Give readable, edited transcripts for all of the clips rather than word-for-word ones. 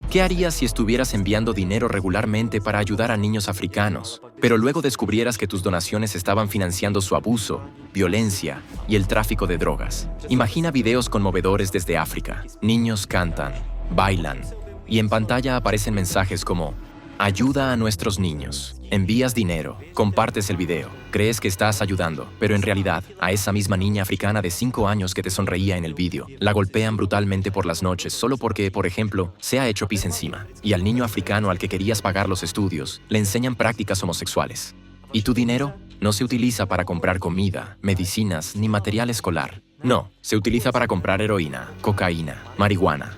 ¿Qué harías si estuvieras enviando dinero regularmente para ayudar a niños africanos, pero luego descubrieras que tus donaciones estaban financiando su abuso, violencia y el tráfico de drogas? Imagina videos conmovedores desde África. Niños cantan, bailan, y en pantalla aparecen mensajes como: ayuda a nuestros niños. Envías dinero, compartes el video, crees que estás ayudando, pero en realidad, a esa misma niña africana de 5 años que te sonreía en el vídeo, la golpean brutalmente por las noches solo porque, por ejemplo, se ha hecho pis encima. Y al niño africano al que querías pagar los estudios, le enseñan prácticas homosexuales. ¿Y tu dinero? No se utiliza para comprar comida, medicinas ni material escolar. No, se utiliza para comprar heroína, cocaína, marihuana,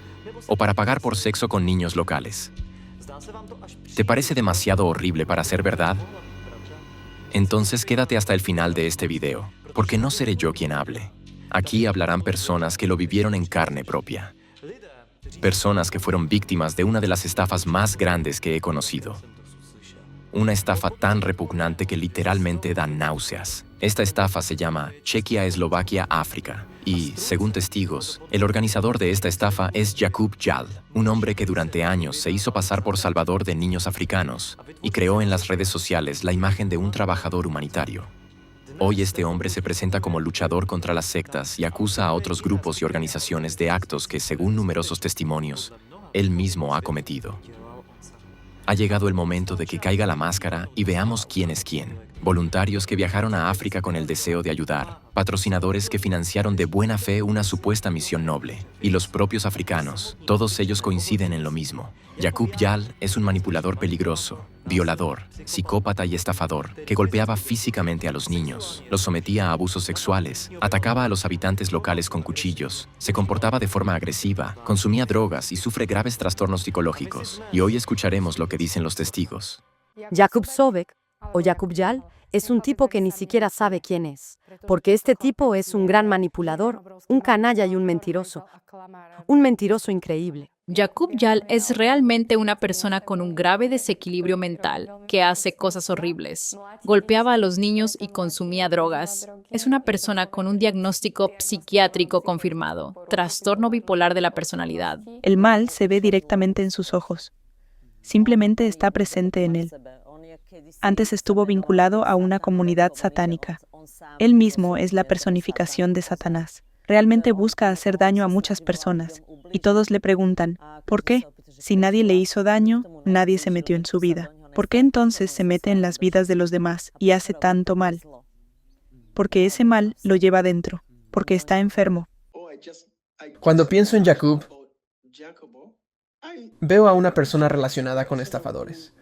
o para pagar por sexo con niños locales. ¿Te parece demasiado horrible para ser verdad? Entonces quédate hasta el final de este video, porque no seré yo quien hable. Aquí hablarán personas que lo vivieron en carne propia. Personas que fueron víctimas de una de las estafas más grandes que he conocido. Una estafa tan repugnante que literalmente da náuseas. Esta estafa se llama Chequia-Eslovaquia África. Y, según testigos, el organizador de esta estafa es Jakub Jal, un hombre que durante años se hizo pasar por salvador de niños africanos y creó en las redes sociales la imagen de un trabajador humanitario. Hoy este hombre se presenta como luchador contra las sectas y acusa a otros grupos y organizaciones de actos que, según numerosos testimonios, él mismo ha cometido. Ha llegado el momento de que caiga la máscara y veamos quién es quién. Voluntarios que viajaron a África con el deseo de ayudar, patrocinadores que financiaron de buena fe una supuesta misión noble, y los propios africanos, todos ellos coinciden en lo mismo. Jakub Jal es un manipulador peligroso, violador, psicópata y estafador, que golpeaba físicamente a los niños, los sometía a abusos sexuales, atacaba a los habitantes locales con cuchillos, se comportaba de forma agresiva, consumía drogas y sufre graves trastornos psicológicos. Y hoy escucharemos lo que dicen los testigos. Jakub Sobek, o Jakub Jal, es un tipo que ni siquiera sabe quién es, porque este tipo es un gran manipulador, un canalla y un mentiroso increíble. Jakub Jal es realmente una persona con un grave desequilibrio mental que hace cosas horribles. Golpeaba a los niños y consumía drogas. Es una persona con un diagnóstico psiquiátrico confirmado, trastorno bipolar de la personalidad. El mal se ve directamente en sus ojos. Simplemente está presente en él. Antes estuvo vinculado a una comunidad satánica. Él mismo es la personificación de Satanás. Realmente busca hacer daño a muchas personas, y todos le preguntan, ¿por qué? Si nadie le hizo daño, nadie se metió en su vida. ¿Por qué entonces se mete en las vidas de los demás y hace tanto mal? Porque ese mal lo lleva dentro, porque está enfermo. Cuando pienso en Jakub, veo a una persona relacionada con estafadores.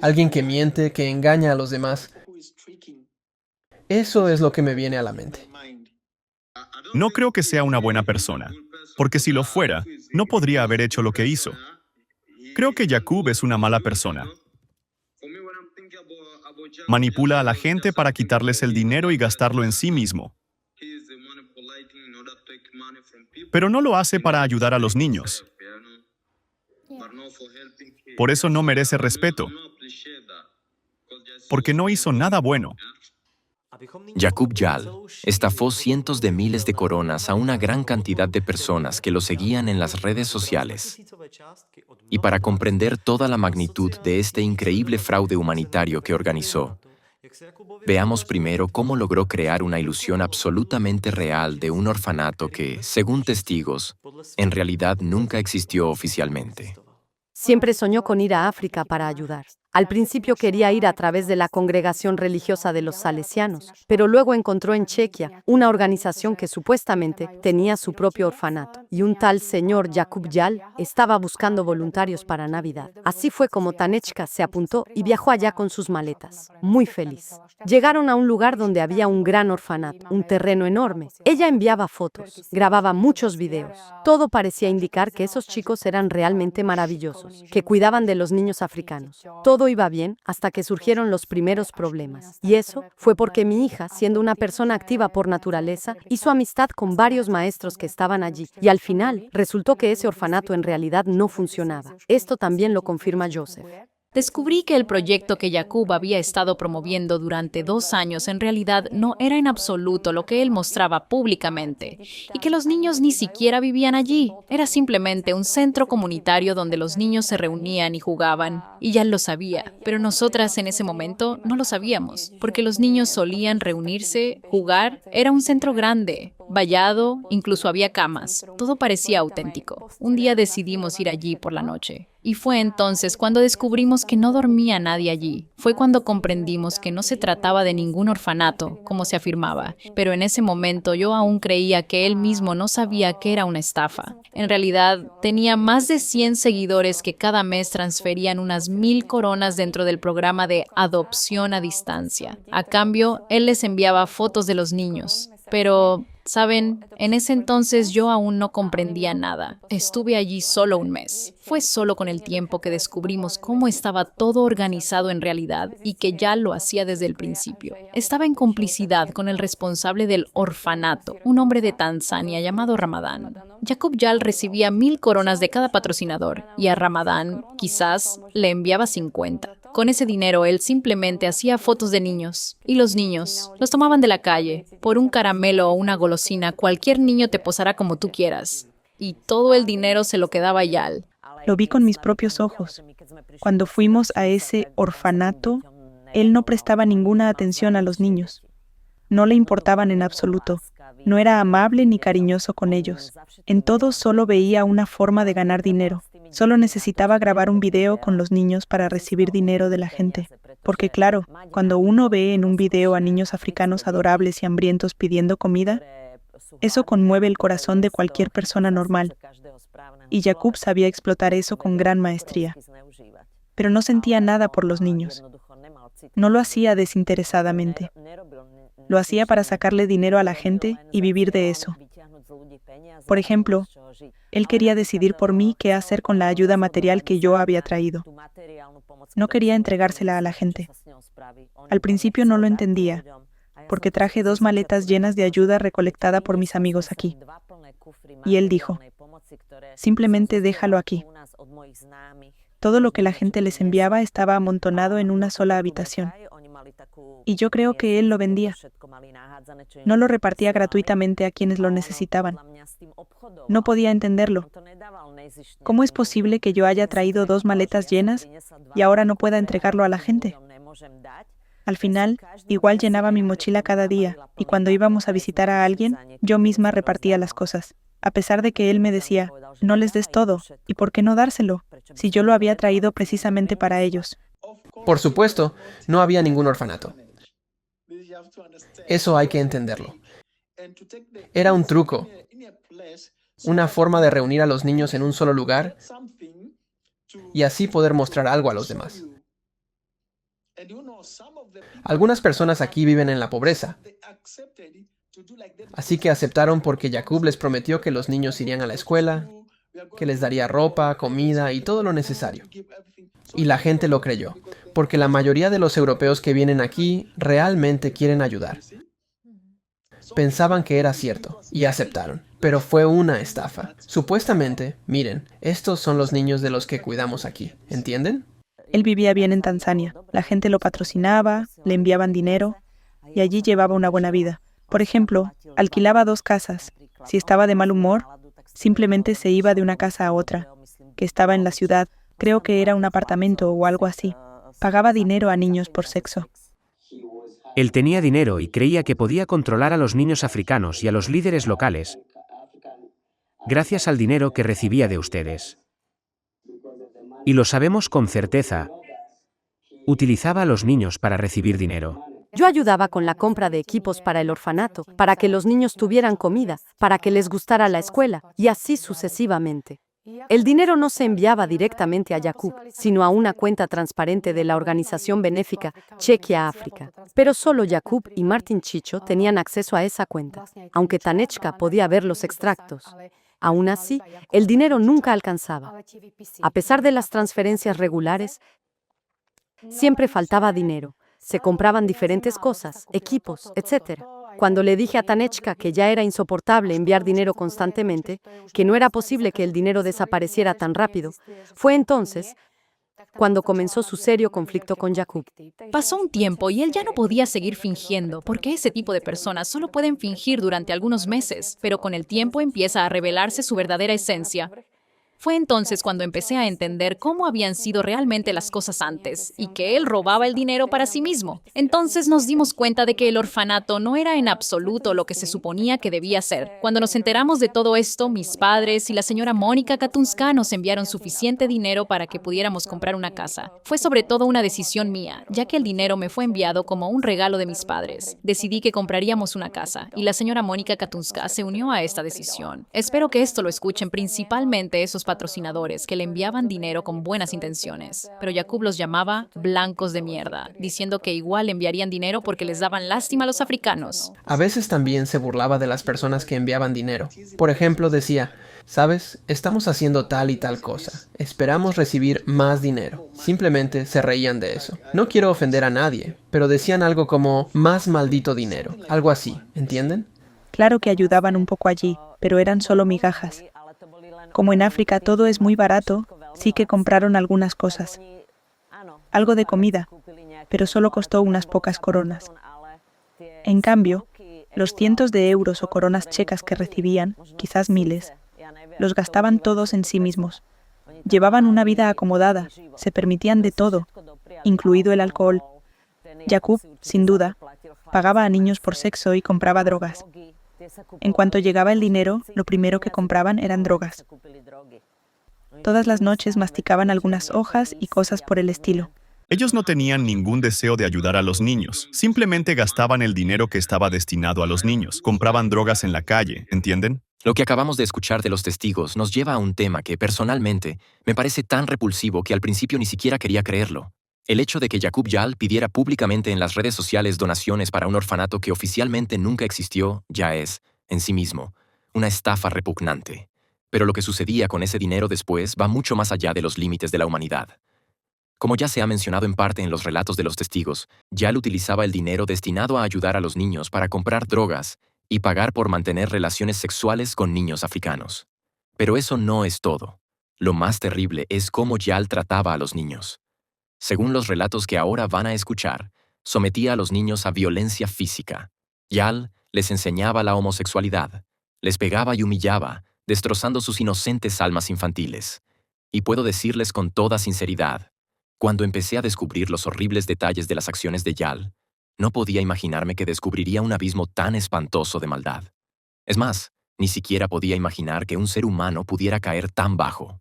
Alguien que miente, que engaña a los demás. Eso es lo que me viene a la mente. No creo que sea una buena persona, porque si lo fuera, no podría haber hecho lo que hizo. Creo que Jakub es una mala persona. Manipula a la gente para quitarles el dinero y gastarlo en sí mismo. Pero no lo hace para ayudar a los niños. Por eso no merece respeto, porque no hizo nada bueno. Jakub Jal estafó cientos de miles de coronas a una gran cantidad de personas que lo seguían en las redes sociales. Y para comprender toda la magnitud de este increíble fraude humanitario que organizó, veamos primero cómo logró crear una ilusión absolutamente real de un orfanato que, según testigos, en realidad nunca existió oficialmente. Siempre soñó con ir a África para ayudar. Al principio quería ir a través de la congregación religiosa de los salesianos, pero luego encontró en Chequia una organización que supuestamente tenía su propio orfanato, y un tal señor Jakub Jal estaba buscando voluntarios para Navidad. Así fue como Tanechka se apuntó y viajó allá con sus maletas, muy feliz. Llegaron a un lugar donde había un gran orfanato, un terreno enorme. Ella enviaba fotos, grababa muchos videos. Todo parecía indicar que esos chicos eran realmente maravillosos, que cuidaban de los niños africanos. Todo iba bien hasta que surgieron los primeros problemas. Y eso fue porque mi hija, siendo una persona activa por naturaleza, hizo amistad con varios maestros que estaban allí. Y al final, resultó que ese orfanato en realidad no funcionaba. Esto también lo confirma Joseph. Descubrí que el proyecto que Jakub había estado promoviendo durante 2 años en realidad no era en absoluto lo que él mostraba públicamente, y que los niños ni siquiera vivían allí. Era simplemente un centro comunitario donde los niños se reunían y jugaban, y ya lo sabía, pero nosotras en ese momento no lo sabíamos, porque los niños solían reunirse, jugar, era un centro grande, vallado, incluso había camas, todo parecía auténtico. Un día decidimos ir allí por la noche. Y fue entonces cuando descubrimos que no dormía nadie allí. Fue cuando comprendimos que no se trataba de ningún orfanato, como se afirmaba. Pero en ese momento yo aún creía que él mismo no sabía que era una estafa. En realidad, tenía más de 100 seguidores que cada mes transferían unas 1,000 coronas dentro del programa de adopción a distancia. A cambio, él les enviaba fotos de los niños. Pero, ¿saben? En ese entonces yo aún no comprendía nada. Estuve allí solo un mes. Fue solo con el tiempo que descubrimos cómo estaba todo organizado en realidad y que ya lo hacía desde el principio. Estaba en complicidad con el responsable del orfanato, un hombre de Tanzania llamado Ramadán. Jakub Yal recibía 1,000 coronas de cada patrocinador y a Ramadán quizás le enviaba 50. Con ese dinero él simplemente hacía fotos de niños. Y los niños los tomaban de la calle. Por un caramelo o una golosina, cualquier niño te posará como tú quieras. Y todo el dinero se lo quedaba Yal. Lo vi con mis propios ojos. Cuando fuimos a ese orfanato, él no prestaba ninguna atención a los niños. No le importaban en absoluto. No era amable ni cariñoso con ellos. En todo solo veía una forma de ganar dinero. Solo necesitaba grabar un video con los niños para recibir dinero de la gente. Porque claro, cuando uno ve en un video a niños africanos adorables y hambrientos pidiendo comida, eso conmueve el corazón de cualquier persona normal. Y Jakub sabía explotar eso con gran maestría. Pero no sentía nada por los niños. No lo hacía desinteresadamente. Lo hacía para sacarle dinero a la gente y vivir de eso. Por ejemplo, él quería decidir por mí qué hacer con la ayuda material que yo había traído. No quería entregársela a la gente. Al principio no lo entendía, porque traje 2 maletas llenas de ayuda recolectada por mis amigos aquí. Y él dijo, simplemente déjalo aquí. Todo lo que la gente les enviaba estaba amontonado en una sola habitación. Y yo creo que él lo vendía. No lo repartía gratuitamente a quienes lo necesitaban. No podía entenderlo. ¿Cómo es posible que yo haya traído 2 maletas llenas y ahora no pueda entregarlo a la gente? Al final, igual llenaba mi mochila cada día, y cuando íbamos a visitar a alguien, yo misma repartía las cosas. A pesar de que él me decía, no les des todo, ¿y por qué no dárselo? Si yo lo había traído precisamente para ellos. Por supuesto, no había ningún orfanato. Eso hay que entenderlo. Era un truco, una forma de reunir a los niños en un solo lugar y así poder mostrar algo a los demás. Algunas personas aquí viven en la pobreza, así que aceptaron porque Jakub les prometió que los niños irían a la escuela, que les daría ropa, comida y todo lo necesario. Y la gente lo creyó, porque la mayoría de los europeos que vienen aquí realmente quieren ayudar. Pensaban que era cierto y aceptaron, pero fue una estafa. Supuestamente, miren, estos son los niños de los que cuidamos aquí, ¿entienden? Él vivía bien en Tanzania. La gente lo patrocinaba, le enviaban dinero y allí llevaba una buena vida. Por ejemplo, alquilaba 2 casas. Si estaba de mal humor, simplemente se iba de una casa a otra, que estaba en la ciudad. Creo que era un apartamento o algo así. Pagaba dinero a niños por sexo. Él tenía dinero y creía que podía controlar a los niños africanos y a los líderes locales, gracias al dinero que recibía de ustedes. Y lo sabemos con certeza. Utilizaba a los niños para recibir dinero. Yo ayudaba con la compra de equipos para el orfanato, para que los niños tuvieran comida, para que les gustara la escuela, y así sucesivamente. El dinero no se enviaba directamente a Jakub, sino a una cuenta transparente de la organización benéfica Chequia África. Pero solo Jakub y Martin Chicho tenían acceso a esa cuenta, aunque Tanechka podía ver los extractos. Aún así, el dinero nunca alcanzaba. A pesar de las transferencias regulares, siempre faltaba dinero. Se compraban diferentes cosas, equipos, etc. Cuando le dije a Tanechka que ya era insoportable enviar dinero constantemente, que no era posible que el dinero desapareciera tan rápido, fue entonces cuando comenzó su serio conflicto con Jacob. Pasó un tiempo y él ya no podía seguir fingiendo, porque ese tipo de personas solo pueden fingir durante algunos meses, pero con el tiempo empieza a revelarse su verdadera esencia. Fue entonces cuando empecé a entender cómo habían sido realmente las cosas antes y que él robaba el dinero para sí mismo. Entonces nos dimos cuenta de que el orfanato no era en absoluto lo que se suponía que debía ser. Cuando nos enteramos de todo esto, mis padres y la señora Mónica Katunska nos enviaron suficiente dinero para que pudiéramos comprar una casa. Fue sobre todo una decisión mía, ya que el dinero me fue enviado como un regalo de mis padres. Decidí que compraríamos una casa y la señora Mónica Katunska se unió a esta decisión. Espero que esto lo escuchen principalmente esos patrocinadores que le enviaban dinero con buenas intenciones, pero Jacob los llamaba blancos de mierda, diciendo que igual enviarían dinero porque les daban lástima a los africanos. A veces también se burlaba de las personas que enviaban dinero. Por ejemplo, decía, ¿sabes? Estamos haciendo tal y tal cosa. Esperamos recibir más dinero. Simplemente se reían de eso. No quiero ofender a nadie, pero decían algo como, más maldito dinero. Algo así, ¿entienden? Claro que ayudaban un poco allí, pero eran solo migajas. Como en África todo es muy barato, sí que compraron algunas cosas. Algo de comida, pero solo costó unas pocas coronas. En cambio, los cientos de euros o coronas checas que recibían, quizás miles, los gastaban todos en sí mismos. Llevaban una vida acomodada, se permitían de todo, incluido el alcohol. Jacob, sin duda, pagaba a niños por sexo y compraba drogas. En cuanto llegaba el dinero, lo primero que compraban eran drogas. Todas las noches masticaban algunas hojas y cosas por el estilo. Ellos no tenían ningún deseo de ayudar a los niños. Simplemente gastaban el dinero que estaba destinado a los niños. Compraban drogas en la calle, ¿entienden? Lo que acabamos de escuchar de los testigos nos lleva a un tema que, personalmente, me parece tan repulsivo que al principio ni siquiera quería creerlo. El hecho de que Jacob Yal pidiera públicamente en las redes sociales donaciones para un orfanato que oficialmente nunca existió ya es, en sí mismo, una estafa repugnante. Pero lo que sucedía con ese dinero después va mucho más allá de los límites de la humanidad. Como ya se ha mencionado en parte en los relatos de los testigos, Yal utilizaba el dinero destinado a ayudar a los niños para comprar drogas y pagar por mantener relaciones sexuales con niños africanos. Pero eso no es todo. Lo más terrible es cómo Yal trataba a los niños. Según los relatos que ahora van a escuchar, sometía a los niños a violencia física. Yal les enseñaba la homosexualidad, les pegaba y humillaba, destrozando sus inocentes almas infantiles. Y puedo decirles con toda sinceridad, cuando empecé a descubrir los horribles detalles de las acciones de Yal, no podía imaginarme que descubriría un abismo tan espantoso de maldad. Es más, ni siquiera podía imaginar que un ser humano pudiera caer tan bajo.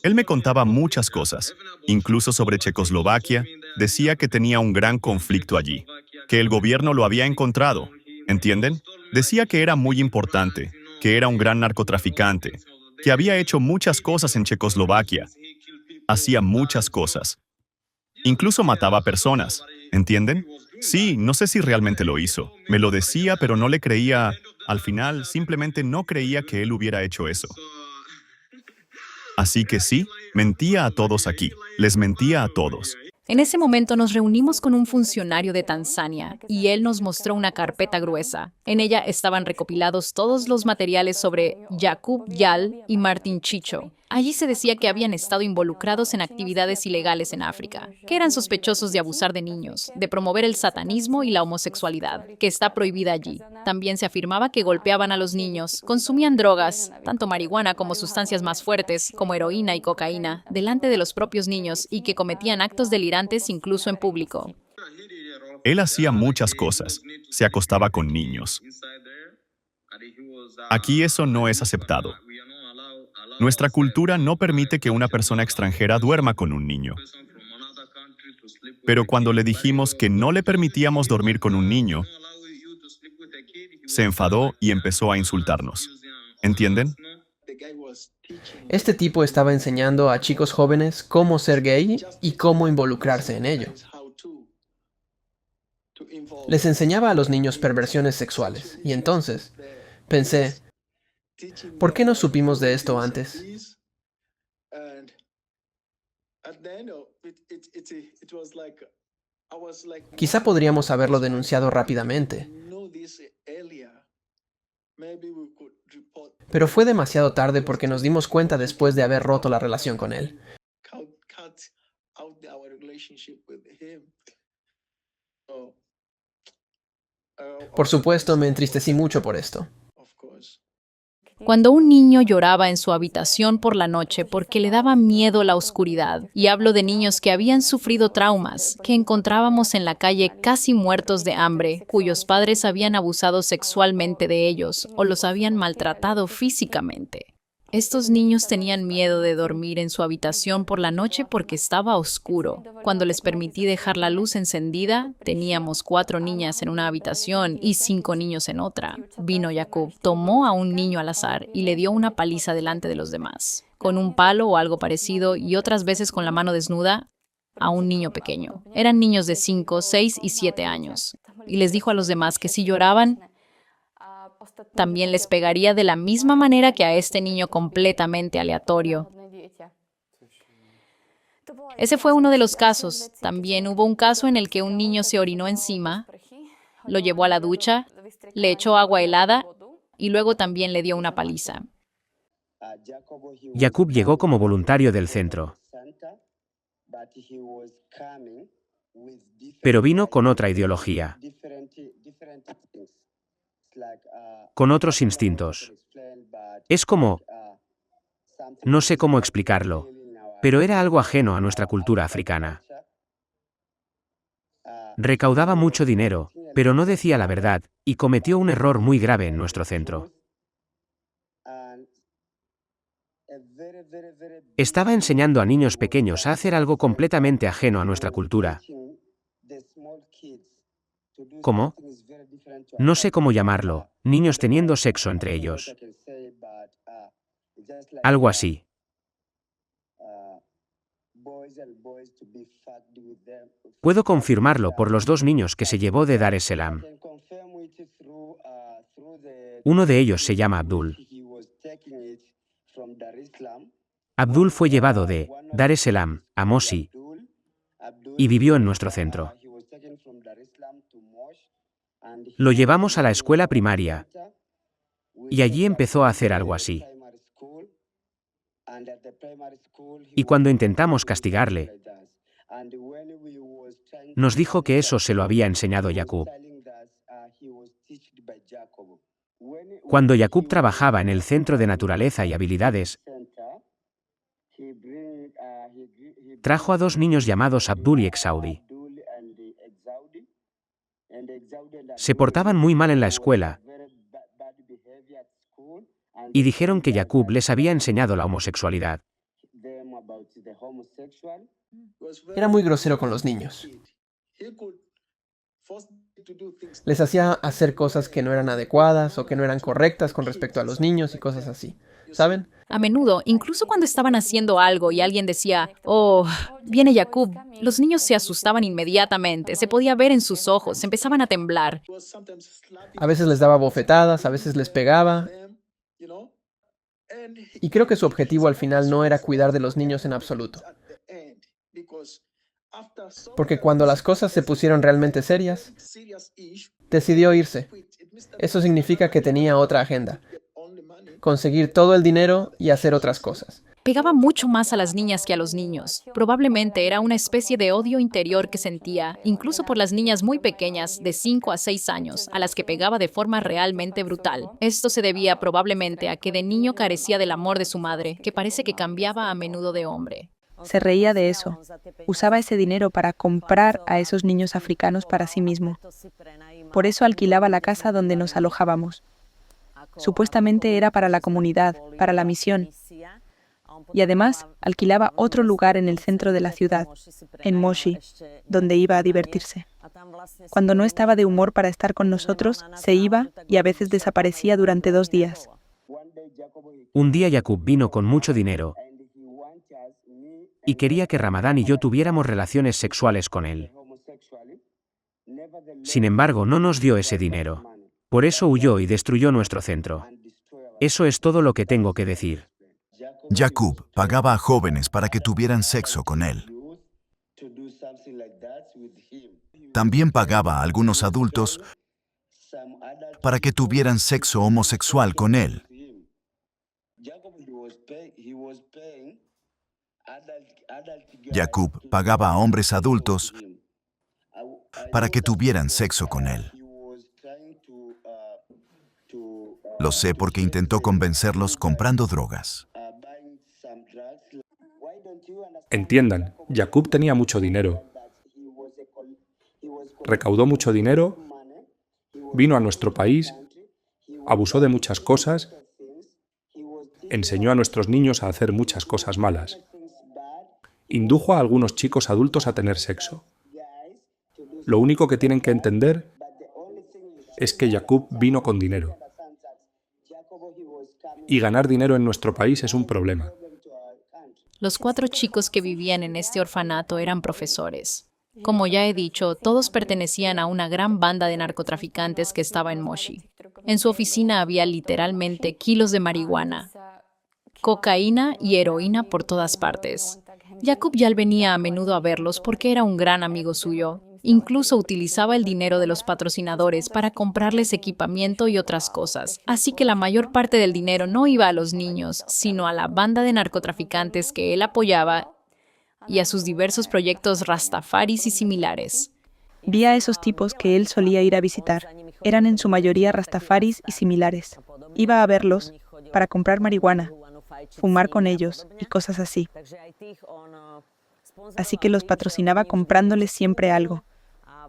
Él me contaba muchas cosas, incluso sobre Checoslovaquia. Decía que tenía un gran conflicto allí, que el gobierno lo había encontrado, ¿entienden? Decía que era muy importante, que era un gran narcotraficante, que había hecho muchas cosas en Checoslovaquia. Hacía muchas cosas. Incluso mataba personas, ¿entienden? Sí, no sé si realmente lo hizo. Me lo decía, pero no le creía. Al final, simplemente no creía que él hubiera hecho eso. Así que sí, mentía a todos aquí. Les mentía a todos. En ese momento nos reunimos con un funcionario de Tanzania y él nos mostró una carpeta gruesa. En ella estaban recopilados todos los materiales sobre Jacob Yal y Martin Chicho. Allí se decía que habían estado involucrados en actividades ilegales en África, que eran sospechosos de abusar de niños, de promover el satanismo y la homosexualidad, que está prohibida allí. También se afirmaba que golpeaban a los niños, consumían drogas, tanto marihuana como sustancias más fuertes, como heroína y cocaína, delante de los propios niños y que cometían actos delirantes incluso en público. Él hacía muchas cosas. Se acostaba con niños. Aquí eso no es aceptado. Nuestra cultura no permite que una persona extranjera duerma con un niño. Pero cuando le dijimos que no le permitíamos dormir con un niño, se enfadó y empezó a insultarnos. ¿Entienden? Este tipo estaba enseñando a chicos jóvenes cómo ser gay y cómo involucrarse en ello. Les enseñaba a los niños perversiones sexuales, y entonces pensé, ¿por qué no supimos de esto antes? Quizá podríamos haberlo denunciado rápidamente. Pero fue demasiado tarde porque nos dimos cuenta después de haber roto la relación con él. Por supuesto, me entristecí mucho por esto. Cuando un niño lloraba en su habitación por la noche porque le daba miedo la oscuridad, y hablo de niños que habían sufrido traumas, que encontrábamos en la calle casi muertos de hambre, cuyos padres habían abusado sexualmente de ellos o los habían maltratado físicamente. Estos niños tenían miedo de dormir en su habitación por la noche porque estaba oscuro. Cuando les permití dejar la luz encendida, teníamos 4 niñas en una habitación y 5 niños en otra. Vino Jacob, tomó a un niño al azar y le dio una paliza delante de los demás, con un palo o algo parecido, y otras veces con la mano desnuda a un niño pequeño. Eran niños de 5, 6 y 7 años. Y les dijo a los demás que si lloraban, también les pegaría de la misma manera que a este niño completamente aleatorio. Ese fue uno de los casos. También hubo un caso en el que un niño se orinó encima, lo llevó a la ducha, le echó agua helada y luego también le dio una paliza. Jacob llegó como voluntario del centro, pero vino con otra ideología, con otros instintos. Es como, no sé cómo explicarlo, pero era algo ajeno a nuestra cultura africana. Recaudaba mucho dinero, pero no decía la verdad, y cometió un error muy grave en nuestro centro. Estaba enseñando a niños pequeños a hacer algo completamente ajeno a nuestra cultura. ¿Cómo? No sé cómo llamarlo, niños teniendo sexo entre ellos. Algo así. Puedo confirmarlo por los 2 niños que se llevó de Dar es Salaam. Uno de ellos se llama Abdul. Abdul fue llevado de Dar es Salaam a Moshi y vivió en nuestro centro. Lo llevamos a la escuela primaria y allí empezó a hacer algo así. Y cuando intentamos castigarle, nos dijo que eso se lo había enseñado Jacob. Cuando Jacob trabajaba en el Centro de Naturaleza y Habilidades, trajo a 2 niños llamados Abdul y Exaudi. Se portaban muy mal en la escuela y dijeron que Jacob les había enseñado la homosexualidad. Era muy grosero con los niños. Les hacía hacer cosas que no eran adecuadas o que no eran correctas con respecto a los niños y cosas así. ¿Saben? A menudo, incluso cuando estaban haciendo algo y alguien decía, «Oh, viene Jacob», los niños se asustaban inmediatamente, se podía ver en sus ojos, empezaban a temblar. A veces les daba bofetadas, a veces les pegaba. Y creo que su objetivo al final no era cuidar de los niños en absoluto. Porque cuando las cosas se pusieron realmente serias, decidió irse. Eso significa que tenía otra agenda: conseguir todo el dinero y hacer otras cosas. Pegaba mucho más a las niñas que a los niños. Probablemente era una especie de odio interior que sentía, incluso por las niñas muy pequeñas, de 5 a 6 años, a las que pegaba de forma realmente brutal. Esto se debía probablemente a que de niño carecía del amor de su madre, que parece que cambiaba a menudo de hombre. Se reía de eso. Usaba ese dinero para comprar a esos niños africanos para sí mismo. Por eso alquilaba la casa donde nos alojábamos. Supuestamente era para la comunidad, para la misión. Y además alquilaba otro lugar en el centro de la ciudad, en Moshi, donde iba a divertirse. Cuando no estaba de humor para estar con nosotros, se iba y a veces desaparecía durante 2 días. Un día Jacob vino con mucho dinero y quería que Ramadán y yo tuviéramos relaciones sexuales con él. Sin embargo, no nos dio ese dinero. Por eso huyó y destruyó nuestro centro. Eso es todo lo que tengo que decir. Jacob pagaba a jóvenes para que tuvieran sexo con él. También pagaba a algunos adultos para que tuvieran sexo homosexual con él. Jacob pagaba a hombres adultos para que tuvieran sexo con él. Lo sé porque intentó convencerlos comprando drogas. Entiendan, Jacob tenía mucho dinero. Recaudó mucho dinero, vino a nuestro país, abusó de muchas cosas, enseñó a nuestros niños a hacer muchas cosas malas. Indujo a algunos chicos adultos a tener sexo. Lo único que tienen que entender es que Jacob vino con dinero. Y ganar dinero en nuestro país es un problema. Los 4 chicos que vivían en este orfanato eran profesores. Como ya he dicho, todos pertenecían a una gran banda de narcotraficantes que estaba en Moshi. En su oficina había literalmente kilos de marihuana, cocaína y heroína por todas partes. Jacob ya venía a menudo a verlos porque era un gran amigo suyo. Incluso utilizaba el dinero de los patrocinadores para comprarles equipamiento y otras cosas. Así que la mayor parte del dinero no iba a los niños, sino a la banda de narcotraficantes que él apoyaba y a sus diversos proyectos rastafaris y similares. Vi a esos tipos que él solía ir a visitar. Eran en su mayoría rastafaris y similares. Iba a verlos para comprar marihuana, fumar con ellos y cosas así. Así que los patrocinaba comprándoles siempre algo.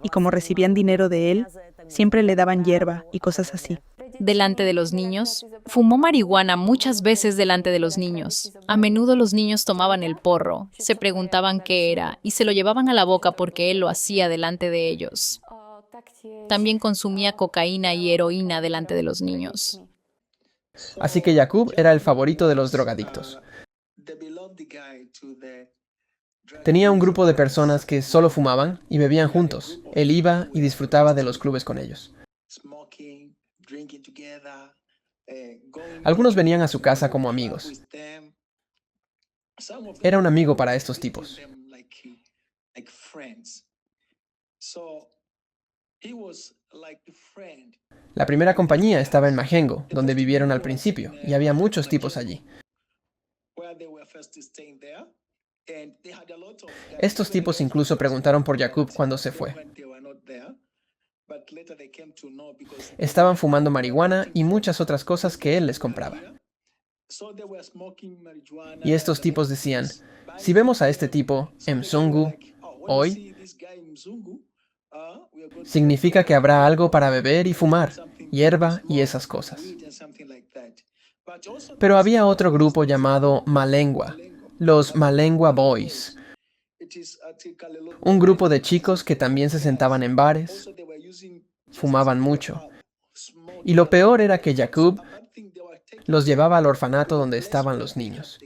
Y como recibían dinero de él, siempre le daban hierba y cosas así. Delante de los niños, fumó marihuana muchas veces delante de los niños. A menudo los niños tomaban el porro, se preguntaban qué era y se lo llevaban a la boca porque él lo hacía delante de ellos. También consumía cocaína y heroína delante de los niños. Así que Jacob era el favorito de los drogadictos. Tenía un grupo de personas que solo fumaban y bebían juntos. Él iba y disfrutaba de los clubes con ellos. Algunos venían a su casa como amigos. Era un amigo para estos tipos. La primera compañía estaba en Majengo, donde vivieron al principio, y había muchos tipos allí. Estos tipos incluso preguntaron por Jacob cuando se fue. Estaban fumando marihuana y muchas otras cosas que él les compraba. Y estos tipos decían, si vemos a este tipo, Mzungu, hoy, significa que habrá algo para beber y fumar, hierba y esas cosas. Pero había otro grupo llamado Malengua, los Malengua Boys, un grupo de chicos que también se sentaban en bares, fumaban mucho. Y lo peor era que Jacob los llevaba al orfanato donde estaban los niños.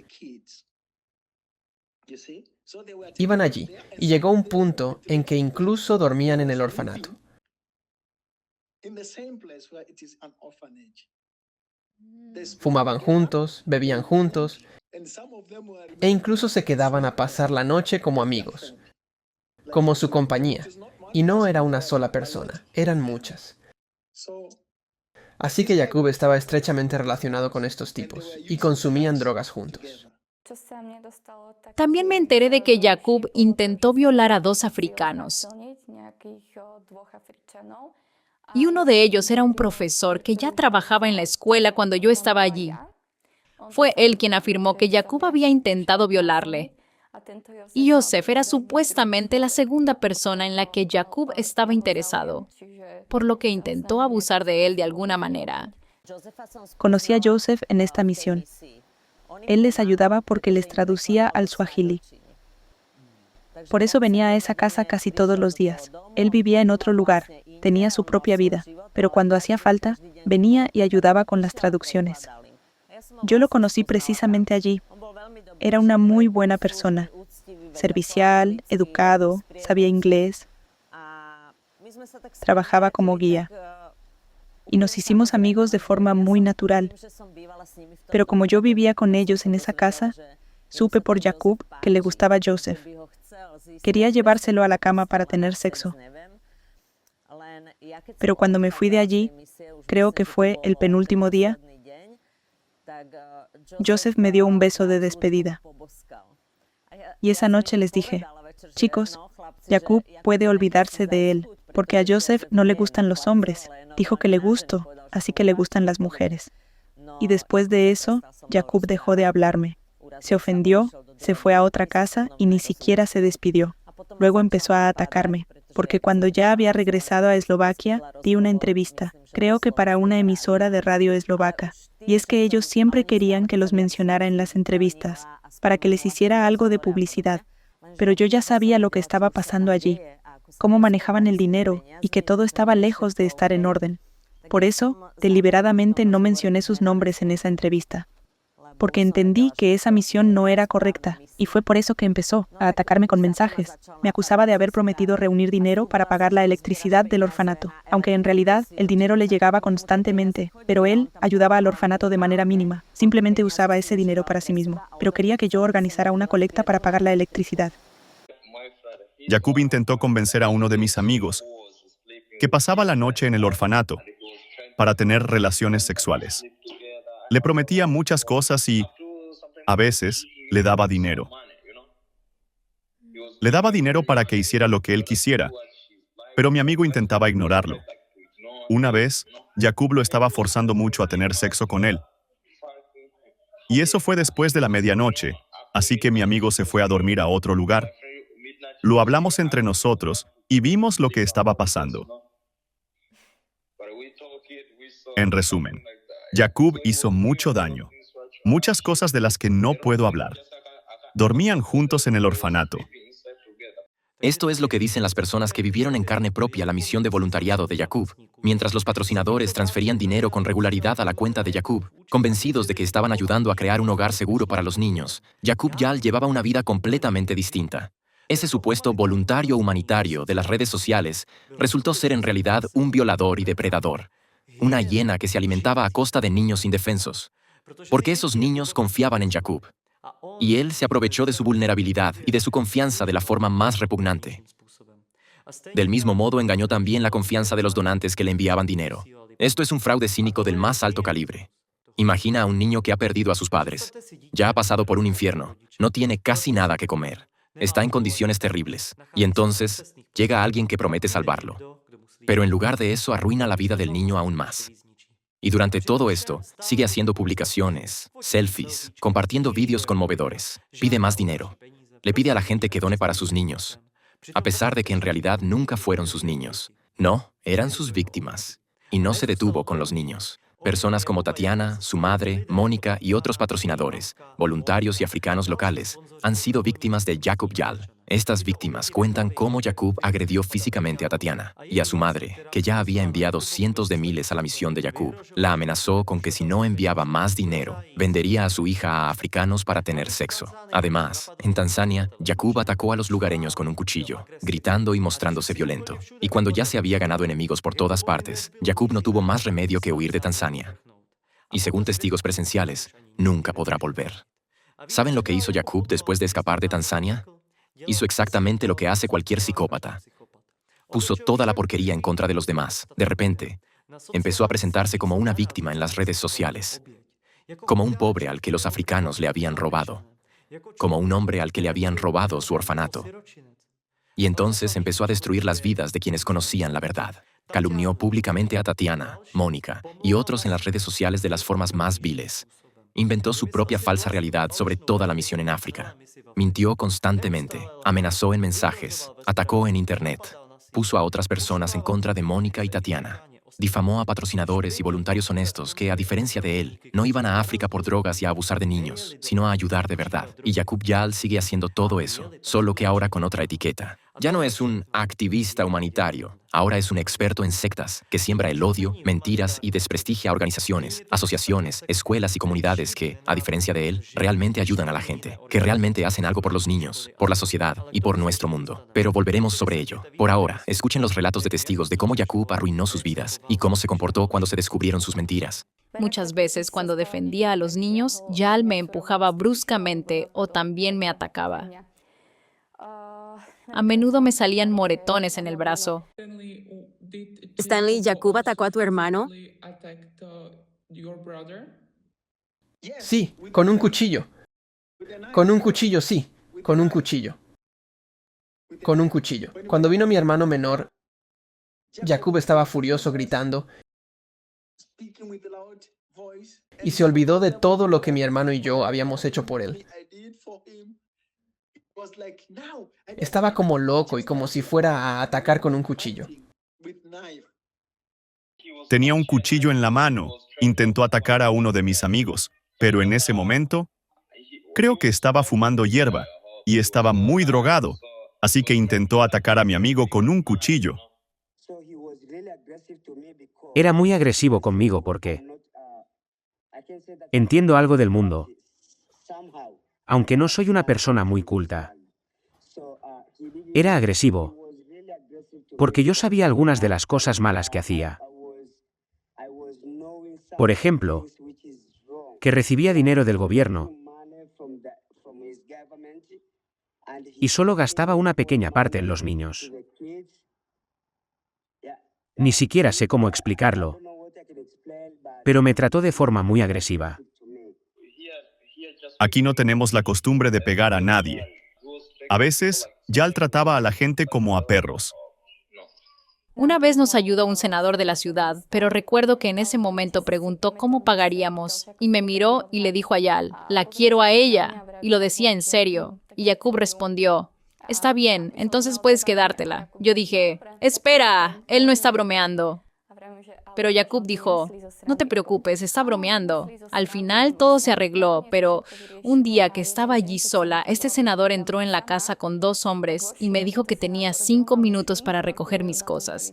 Iban allí, y llegó un punto en que incluso dormían en el orfanato. Fumaban juntos, bebían juntos, e incluso se quedaban a pasar la noche como amigos, como su compañía. Y no era una sola persona, eran muchas. Así que Jacob estaba estrechamente relacionado con estos tipos, y consumían drogas juntos. También me enteré de que Jacob intentó violar a 2 africanos. Y uno de ellos era un profesor que ya trabajaba en la escuela cuando yo estaba allí. Fue él quien afirmó que Jacob había intentado violarle. Y Joseph era supuestamente la segunda persona en la que Jacob estaba interesado, por lo que intentó abusar de él de alguna manera. Conocí a Joseph en esta misión. Él les ayudaba porque les traducía al suajili. Por eso venía a esa casa casi todos los días. Él vivía en otro lugar, tenía su propia vida, pero cuando hacía falta, venía y ayudaba con las traducciones. Yo lo conocí precisamente allí. Era una muy buena persona, servicial, educado, sabía inglés, trabajaba como guía. Y nos hicimos amigos de forma muy natural. Pero como yo vivía con ellos en esa casa, supe por Jacob que le gustaba Joseph. Quería llevárselo a la cama para tener sexo. Pero cuando me fui de allí, creo que fue el penúltimo día, Joseph me dio un beso de despedida. Y esa noche les dije, chicos, Jacob puede olvidarse de él, porque a Joseph no le gustan los hombres. Dijo que le gusto, así que le gustan las mujeres. Y después de eso, Jacob dejó de hablarme. Se ofendió, se fue a otra casa y ni siquiera se despidió. Luego empezó a atacarme, porque cuando ya había regresado a Eslovaquia, di una entrevista, creo que para una emisora de radio eslovaca. Y es que ellos siempre querían que los mencionara en las entrevistas, para que les hiciera algo de publicidad. Pero yo ya sabía lo que estaba pasando allí, cómo manejaban el dinero y que todo estaba lejos de estar en orden. Por eso, deliberadamente no mencioné sus nombres en esa entrevista, porque entendí que esa misión no era correcta, y fue por eso que empezó a atacarme con mensajes. Me acusaba de haber prometido reunir dinero para pagar la electricidad del orfanato, aunque en realidad el dinero le llegaba constantemente, pero él ayudaba al orfanato de manera mínima. Simplemente usaba ese dinero para sí mismo, pero quería que yo organizara una colecta para pagar la electricidad. Jacob intentó convencer a uno de mis amigos que pasaba la noche en el orfanato para tener relaciones sexuales. Le prometía muchas cosas y, a veces, le daba dinero. Le daba dinero para que hiciera lo que él quisiera, pero mi amigo intentaba ignorarlo. Una vez, Jacob lo estaba forzando mucho a tener sexo con él. Y eso fue después de la medianoche, así que mi amigo se fue a dormir a otro lugar. Lo hablamos entre nosotros y vimos lo que estaba pasando. En resumen, Jacob hizo mucho daño, muchas cosas de las que no puedo hablar. Dormían juntos en el orfanato. Esto es lo que dicen las personas que vivieron en carne propia la misión de voluntariado de Jacob, mientras los patrocinadores transferían dinero con regularidad a la cuenta de Jacob, convencidos de que estaban ayudando a crear un hogar seguro para los niños. Jacob Yal llevaba una vida completamente distinta. Ese supuesto voluntario humanitario de las redes sociales resultó ser en realidad un violador y depredador, una hiena que se alimentaba a costa de niños indefensos, porque esos niños confiaban en Jacob. Y él se aprovechó de su vulnerabilidad y de su confianza de la forma más repugnante. Del mismo modo, engañó también la confianza de los donantes que le enviaban dinero. Esto es un fraude cínico del más alto calibre. Imagina a un niño que ha perdido a sus padres. Ya ha pasado por un infierno. No tiene casi nada que comer. Está en condiciones terribles. Y entonces, llega alguien que promete salvarlo. Pero en lugar de eso, arruina la vida del niño aún más. Y durante todo esto, sigue haciendo publicaciones, selfies, compartiendo vídeos conmovedores. Pide más dinero. Le pide a la gente que done para sus niños, a pesar de que en realidad nunca fueron sus niños. No, eran sus víctimas. Y no se detuvo con los niños. Personas como Tatiana, su madre, Mónica y otros patrocinadores, voluntarios y africanos locales, han sido víctimas de Jacob Yal. Estas víctimas cuentan cómo Jacob agredió físicamente a Tatiana y a su madre, que ya había enviado cientos de miles a la misión de Jacob. La amenazó con que si no enviaba más dinero, vendería a su hija a africanos para tener sexo. Además, en Tanzania, Jacob atacó a los lugareños con un cuchillo, gritando y mostrándose violento. Y cuando ya se había ganado enemigos por todas partes, Jacob no tuvo más remedio que huir de Tanzania. Y según testigos presenciales, nunca podrá volver. ¿Saben lo que hizo Jacob después de escapar de Tanzania? Hizo exactamente lo que hace cualquier psicópata. Puso toda la porquería en contra de los demás. De repente, empezó a presentarse como una víctima en las redes sociales, como un pobre al que los africanos le habían robado, como un hombre al que le habían robado su orfanato. Y entonces empezó a destruir las vidas de quienes conocían la verdad. Calumnió públicamente a Tatiana, Mónica y otros en las redes sociales de las formas más viles. Inventó su propia falsa realidad sobre toda la misión en África. Mintió constantemente, amenazó en mensajes, atacó en Internet, puso a otras personas en contra de Mónica y Tatiana. Difamó a patrocinadores y voluntarios honestos que, a diferencia de él, no iban a África por drogas y a abusar de niños, sino a ayudar de verdad. Y Jacob Yal sigue haciendo todo eso, solo que ahora con otra etiqueta. Ya no es un activista humanitario, ahora es un experto en sectas que siembra el odio, mentiras y desprestigia a organizaciones, asociaciones, escuelas y comunidades que, a diferencia de él, realmente ayudan a la gente, que realmente hacen algo por los niños, por la sociedad y por nuestro mundo. Pero volveremos sobre ello. Por ahora, escuchen los relatos de testigos de cómo Jacob arruinó sus vidas y cómo se comportó cuando se descubrieron sus mentiras. Muchas veces cuando defendía a los niños, Yal me empujaba bruscamente o también me atacaba. A menudo me salían moretones en el brazo. Stanley, ¿Jacob atacó a tu hermano? Sí, con un cuchillo. Con un cuchillo, sí. Con un cuchillo. Con un cuchillo. Cuando vino mi hermano menor, Jacob estaba furioso gritando y se olvidó de todo lo que mi hermano y yo habíamos hecho por él. Estaba como loco y como si fuera a atacar con un cuchillo. Tenía un cuchillo en la mano. Intentó atacar a uno de mis amigos, pero en ese momento, creo que estaba fumando hierba y estaba muy drogado, así que intentó atacar a mi amigo con un cuchillo. Era muy agresivo conmigo porque entiendo algo del mundo, aunque no soy una persona muy culta. Era agresivo porque yo sabía algunas de las cosas malas que hacía. Por ejemplo, que recibía dinero del gobierno y solo gastaba una pequeña parte en los niños. Ni siquiera sé cómo explicarlo, pero me trató de forma muy agresiva. Aquí no tenemos la costumbre de pegar a nadie. A veces, Yal trataba a la gente como a perros. Una vez nos ayudó un senador de la ciudad, pero recuerdo que en ese momento preguntó cómo pagaríamos, y me miró y le dijo a Yal, la quiero a ella, y lo decía en serio. Y Jacob respondió, está bien, entonces puedes quedártela. Yo dije, espera, él no está bromeando. Pero Jacob dijo, no te preocupes, está bromeando. Al final todo se arregló, pero un día que estaba allí sola, este senador entró en la casa con 2 hombres y me dijo que tenía 5 minutos para recoger mis cosas.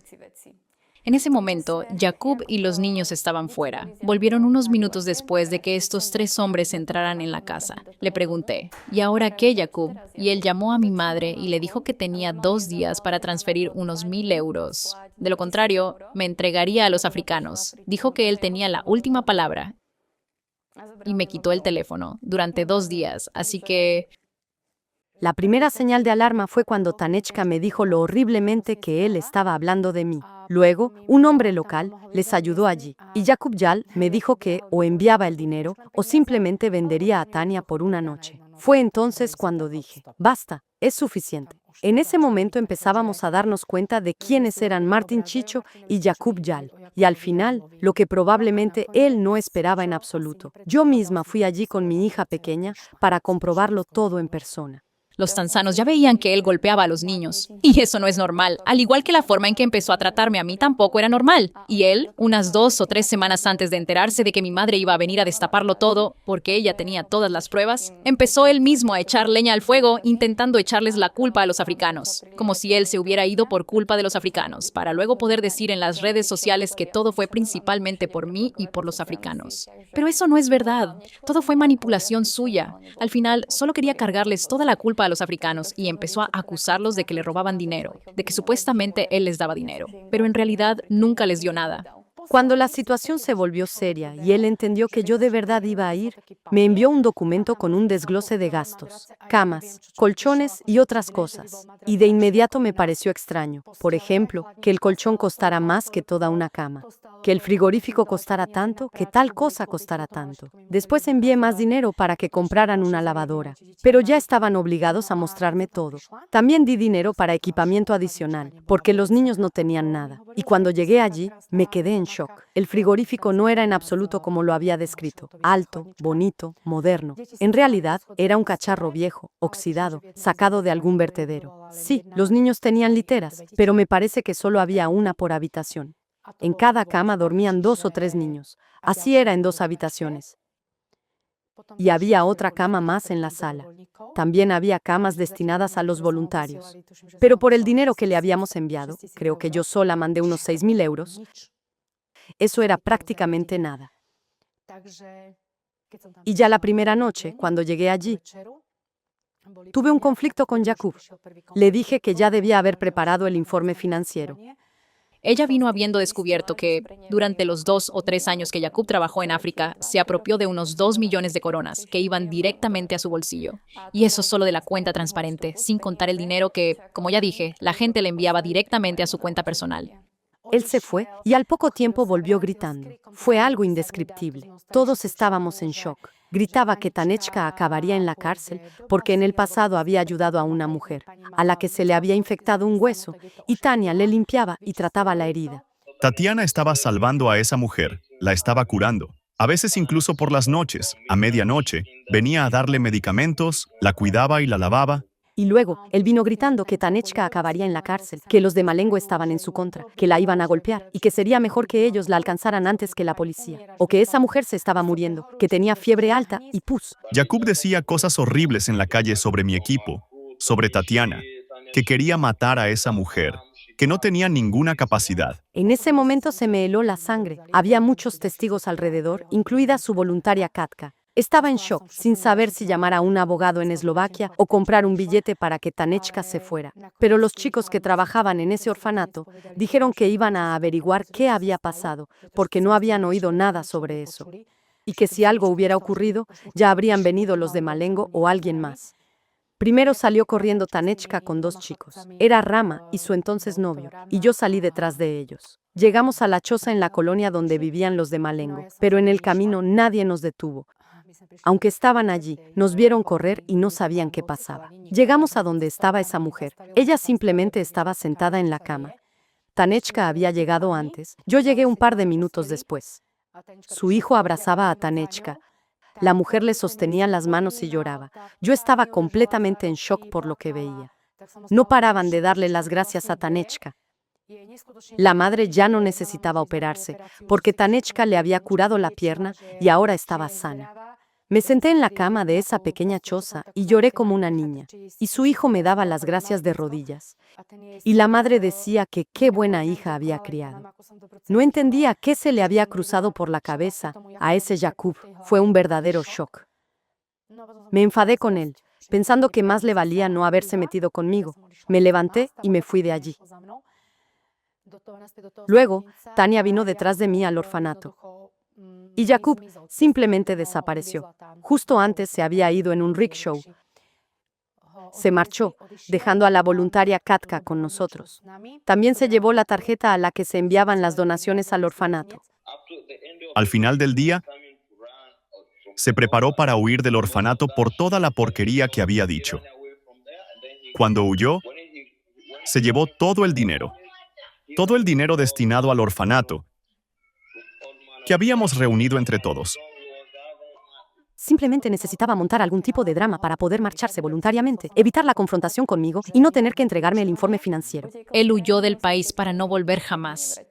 En ese momento, Jacob y los niños estaban fuera. Volvieron unos minutos después de que estos 3 hombres entraran en la casa. Le pregunté, ¿y ahora qué, Jacob? Y él llamó a mi madre y le dijo que tenía 2 días para transferir unos 1,000 euros. De lo contrario, me entregaría a los africanos. Dijo que él tenía la última palabra y me quitó el teléfono durante 2 días, así que... La primera señal de alarma fue cuando Tanechka me dijo lo horriblemente que él estaba hablando de mí. Luego, un hombre local les ayudó allí, y Jacob Yal me dijo que o enviaba el dinero o simplemente vendería a Tania por una noche. Fue entonces cuando dije, basta, es suficiente. En ese momento empezábamos a darnos cuenta de quiénes eran Martin Chicho y Jacob Yal, y al final, lo que probablemente él no esperaba en absoluto. Yo misma fui allí con mi hija pequeña para comprobarlo todo en persona. Los tanzanos ya veían que él golpeaba a los niños. Y eso no es normal. Al igual que la forma en que empezó a tratarme a mí tampoco era normal. Y él, unas 2 o 3 semanas antes de enterarse de que mi madre iba a venir a destaparlo todo, porque ella tenía todas las pruebas, empezó él mismo a echar leña al fuego, intentando echarles la culpa a los africanos. Como si él se hubiera ido por culpa de los africanos, para luego poder decir en las redes sociales que todo fue principalmente por mí y por los africanos. Pero eso no es verdad. Todo fue manipulación suya. Al final, solo quería cargarles toda la culpa a los africanos y empezó a acusarlos de que le robaban dinero, de que supuestamente él les daba dinero, pero en realidad nunca les dio nada. Cuando la situación se volvió seria y él entendió que yo de verdad iba a ir, me envió un documento con un desglose de gastos, camas, colchones y otras cosas. Y de inmediato me pareció extraño. Por ejemplo, que el colchón costara más que toda una cama, que el frigorífico costara tanto, que tal cosa costara tanto. Después envié más dinero para que compraran una lavadora, pero ya estaban obligados a mostrarme todo. También di dinero para equipamiento adicional, porque los niños no tenían nada. Y cuando llegué allí, me quedé en shock. El frigorífico no era en absoluto como lo había descrito, alto, bonito, moderno. En realidad, era un cacharro viejo, oxidado, sacado de algún vertedero. Sí, los niños tenían literas, pero me parece que solo había una por habitación. En cada cama dormían 2 o 3 niños. Así era en 2 habitaciones. Y había otra cama más en la sala. También había camas destinadas a los voluntarios. Pero por el dinero que le habíamos enviado, creo que yo sola mandé unos 6,000 euros, eso era prácticamente nada. Y ya la primera noche, cuando llegué allí, tuve un conflicto con Jacob. Le dije que ya debía haber preparado el informe financiero. Ella vino habiendo descubierto que, durante los 2 o 3 años que Jacob trabajó en África, se apropió de unos 2 millones de coronas que iban directamente a su bolsillo. Y eso solo de la cuenta transparente, sin contar el dinero que, como ya dije, la gente le enviaba directamente a su cuenta personal. Él se fue y al poco tiempo volvió gritando. Fue algo indescriptible. Todos estábamos en shock. Gritaba que Tanechka acabaría en la cárcel porque en el pasado había ayudado a una mujer, a la que se le había infectado un hueso, y Tania le limpiaba y trataba la herida. Tatiana estaba salvando a esa mujer, la estaba curando. A veces incluso por las noches, a medianoche, venía a darle medicamentos, la cuidaba y la lavaba. Y luego, él vino gritando que Tanechka acabaría en la cárcel, que los de Malengo estaban en su contra, que la iban a golpear y que sería mejor que ellos la alcanzaran antes que la policía, o que esa mujer se estaba muriendo, que tenía fiebre alta y pus. Jakub decía cosas horribles en la calle sobre mi equipo, sobre Tatiana, que quería matar a esa mujer, que no tenía ninguna capacidad. En ese momento se me heló la sangre. Había muchos testigos alrededor, incluida su voluntaria Katka. Estaba en shock, sin saber si llamar a un abogado en Eslovaquia o comprar un billete para que Tanechka se fuera. Pero los chicos que trabajaban en ese orfanato dijeron que iban a averiguar qué había pasado, porque no habían oído nada sobre eso. Y que si algo hubiera ocurrido, ya habrían venido los de Malengo o alguien más. Primero salió corriendo Tanechka con 2 chicos. Era Rama y su entonces novio, y yo salí detrás de ellos. Llegamos a la choza en la colonia donde vivían los de Malengo, pero en el camino nadie nos detuvo. Aunque estaban allí, nos vieron correr y no sabían qué pasaba. Llegamos a donde estaba esa mujer. Ella simplemente estaba sentada en la cama. Tanechka había llegado antes. Yo llegué un par de minutos después. Su hijo abrazaba a Tanechka. La mujer le sostenía las manos y lloraba. Yo estaba completamente en shock por lo que veía. No paraban de darle las gracias a Tanechka. La madre ya no necesitaba operarse, porque Tanechka le había curado la pierna y ahora estaba sana. Me senté en la cama de esa pequeña choza y lloré como una niña, y su hijo me daba las gracias de rodillas. Y la madre decía que qué buena hija había criado. No entendía qué se le había cruzado por la cabeza a ese Jakub. Fue un verdadero shock. Me enfadé con él, pensando que más le valía no haberse metido conmigo. Me levanté y me fui de allí. Luego, Tania vino detrás de mí al orfanato. Y Jakub simplemente desapareció. Justo antes se había ido en un rickshaw. Se marchó, dejando a la voluntaria Katka con nosotros. También se llevó la tarjeta a la que se enviaban las donaciones al orfanato. Al final del día, se preparó para huir del orfanato por toda la porquería que había dicho. Cuando huyó, se llevó todo el dinero destinado al orfanato, que habíamos reunido entre todos. Simplemente necesitaba montar algún tipo de drama para poder marcharse voluntariamente, evitar la confrontación conmigo y no tener que entregarme el informe financiero. Él huyó del país para no volver jamás.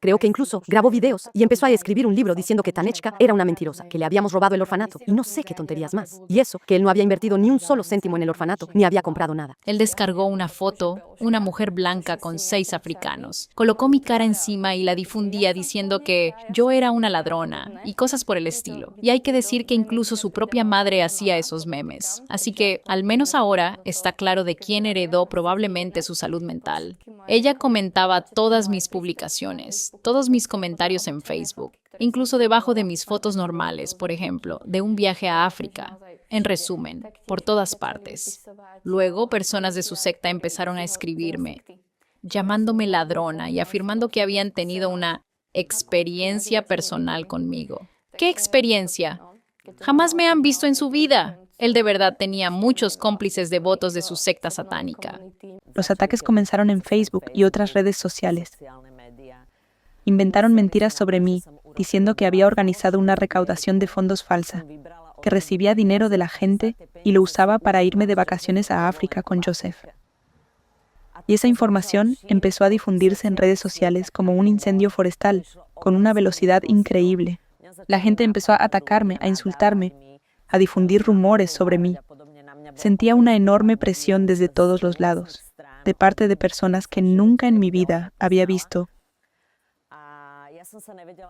Creo que incluso grabó videos y empezó a escribir un libro diciendo que Tanechka era una mentirosa, que le habíamos robado el orfanato y no sé qué tonterías más. Y eso, que él no había invertido ni un solo céntimo en el orfanato, ni había comprado nada. Él descargó una foto, una mujer blanca con 6 africanos. Colocó mi cara encima y la difundía diciendo que yo era una ladrona y cosas por el estilo. Y hay que decir que incluso su propia madre hacía esos memes. Así que, al menos ahora, está claro de quién heredó probablemente su salud mental. Ella comentaba todas mis publicaciones, todos mis comentarios en Facebook, incluso debajo de mis fotos normales, por ejemplo, de un viaje a África. En resumen, por todas partes. Luego, personas de su secta empezaron a escribirme, llamándome ladrona y afirmando que habían tenido una experiencia personal conmigo. ¿Qué experiencia? Jamás me han visto en su vida. Él de verdad tenía muchos cómplices devotos de su secta satánica. Los ataques comenzaron en Facebook y otras redes sociales. Inventaron mentiras sobre mí, diciendo que había organizado una recaudación de fondos falsa, que recibía dinero de la gente y lo usaba para irme de vacaciones a África con Joseph. Y esa información empezó a difundirse en redes sociales como un incendio forestal, con una velocidad increíble. La gente empezó a atacarme, a insultarme, a difundir rumores sobre mí. Sentía una enorme presión desde todos los lados, de parte de personas que nunca en mi vida había visto,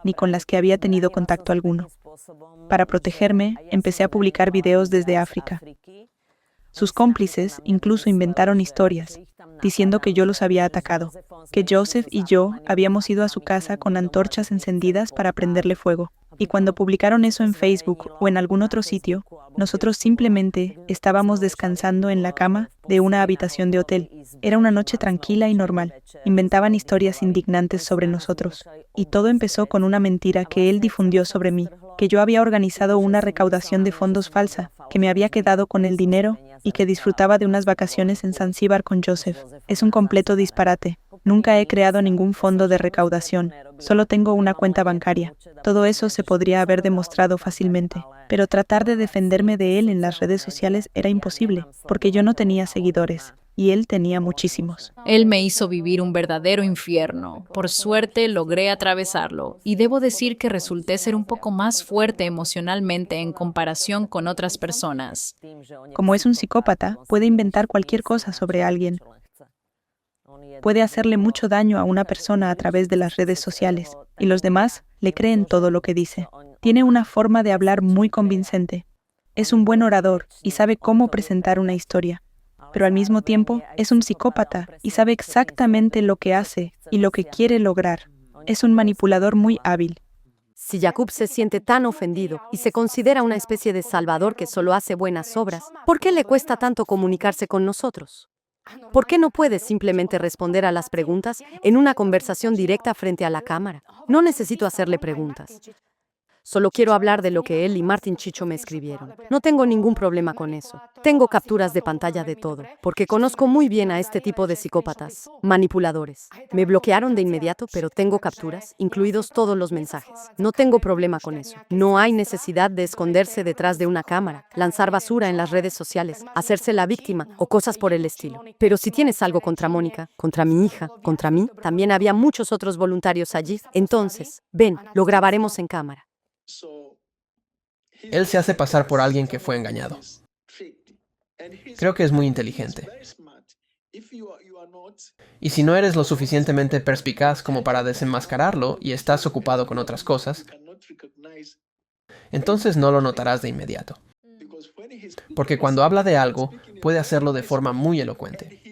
ni con las que había tenido contacto alguno. Para protegerme, empecé a publicar videos desde África. Sus cómplices incluso inventaron historias, diciendo que yo los había atacado, que Joseph y yo habíamos ido a su casa con antorchas encendidas para prenderle fuego. Y cuando publicaron eso en Facebook o en algún otro sitio, nosotros simplemente estábamos descansando en la cama de una habitación de hotel. Era una noche tranquila y normal. Inventaban historias indignantes sobre nosotros. Y todo empezó con una mentira que él difundió sobre mí, que yo había organizado una recaudación de fondos falsa, que me había quedado con el dinero y que disfrutaba de unas vacaciones en Zanzíbar con Joseph. Es un completo disparate. Nunca he creado ningún fondo de recaudación. Solo tengo una cuenta bancaria. Todo eso se podría haber demostrado fácilmente. Pero tratar de defenderme de él en las redes sociales era imposible, porque yo no tenía seguidores. Y él tenía muchísimos. Él me hizo vivir un verdadero infierno. Por suerte logré atravesarlo y debo decir que resulté ser un poco más fuerte emocionalmente en comparación con otras personas. Como es un psicópata, puede inventar cualquier cosa sobre alguien. Puede hacerle mucho daño a una persona a través de las redes sociales y los demás le creen todo lo que dice. Tiene una forma de hablar muy convincente. Es un buen orador y sabe cómo presentar una historia. Pero al mismo tiempo es un psicópata y sabe exactamente lo que hace y lo que quiere lograr. Es un manipulador muy hábil. Si Jakub se siente tan ofendido y se considera una especie de salvador que solo hace buenas obras, ¿por qué le cuesta tanto comunicarse con nosotros? ¿Por qué no puede simplemente responder a las preguntas en una conversación directa frente a la cámara? No necesito hacerle preguntas. Solo quiero hablar de lo que él y Martin Chicho me escribieron. No tengo ningún problema con eso. Tengo capturas de pantalla de todo, porque conozco muy bien a este tipo de psicópatas, manipuladores. Me bloquearon de inmediato, pero tengo capturas, incluidos todos los mensajes. No tengo problema con eso. No hay necesidad de esconderse detrás de una cámara, lanzar basura en las redes sociales, hacerse la víctima o cosas por el estilo. Pero si tienes algo contra Mónica, contra mi hija, contra mí, también había muchos otros voluntarios allí. Entonces, ven, lo grabaremos en cámara. Él se hace pasar por alguien que fue engañado. Creo que es muy inteligente. Y si no eres lo suficientemente perspicaz como para desenmascararlo y estás ocupado con otras cosas, entonces no lo notarás de inmediato. Porque cuando habla de algo, puede hacerlo de forma muy elocuente.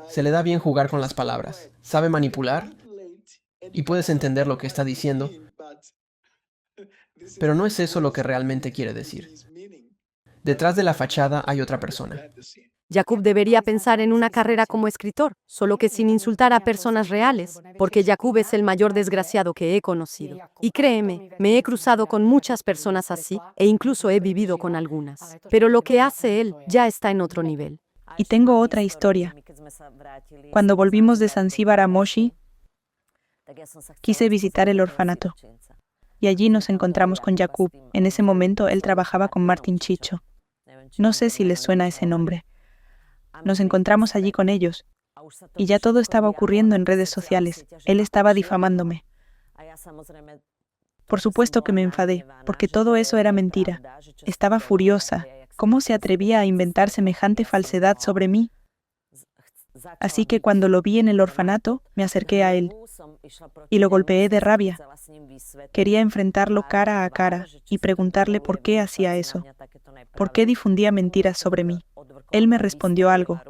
Se le da bien jugar con las palabras, sabe manipular y puedes entender lo que está diciendo, pero no es eso lo que realmente quiere decir. Detrás de la fachada hay otra persona. Jakub debería pensar en una carrera como escritor, solo que sin insultar a personas reales, porque Jakub es el mayor desgraciado que he conocido. Y créeme, me he cruzado con muchas personas así, e incluso he vivido con algunas. Pero lo que hace él ya está en otro nivel. Y tengo otra historia. Cuando volvimos de Zanzíbar a Moshi, quise visitar el orfanato. Y allí nos encontramos con Jakub. En ese momento él trabajaba con Martin Chicho. No sé si les suena ese nombre. Nos encontramos allí con ellos. Y ya todo estaba ocurriendo en redes sociales. Él estaba difamándome. Por supuesto que me enfadé, porque todo eso era mentira. Estaba furiosa. ¿Cómo se atrevía a inventar semejante falsedad sobre mí? Así que cuando lo vi en el orfanato, me acerqué a él y lo golpeé de rabia. Quería enfrentarlo cara a cara y preguntarle por qué hacía eso, por qué difundía mentiras sobre mí. Él me respondió algo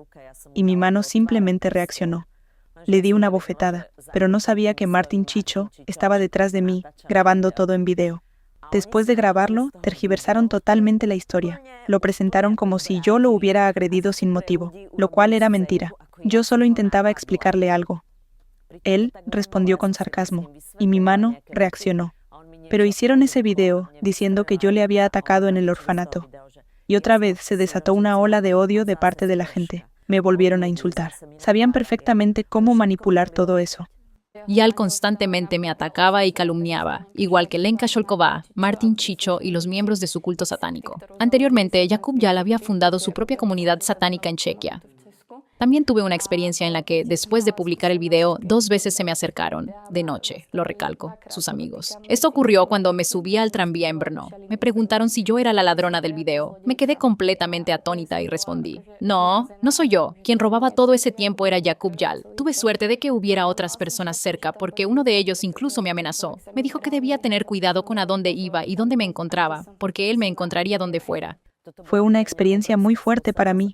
y mi mano simplemente reaccionó. Le di una bofetada, pero no sabía que Martin Chicho estaba detrás de mí, grabando todo en video. Después de grabarlo, tergiversaron totalmente la historia. Lo presentaron como si yo lo hubiera agredido sin motivo, lo cual era mentira. Yo solo intentaba explicarle algo. Él respondió con sarcasmo, y mi mano reaccionó. Pero hicieron ese video diciendo que yo le había atacado en el orfanato. Y otra vez se desató una ola de odio de parte de la gente. Me volvieron a insultar. Sabían perfectamente cómo manipular todo eso. Yal constantemente me atacaba y calumniaba, igual que Lenka Sholkova, Martin Chicho y los miembros de su culto satánico. Anteriormente, Jakub Yal había fundado su propia comunidad satánica en Chequia. También tuve una experiencia en la que, después de publicar el video, 2 veces se me acercaron, de noche, lo recalco, sus amigos. Esto ocurrió cuando me subía al tranvía en Brno. Me preguntaron si yo era la ladrona del video. Me quedé completamente atónita y respondí, no soy yo. Quien robaba todo ese tiempo era Jakub Yal. Tuve suerte de que hubiera otras personas cerca, porque uno de ellos incluso me amenazó. Me dijo que debía tener cuidado con a dónde iba y dónde me encontraba, porque él me encontraría donde fuera. Fue una experiencia muy fuerte para mí.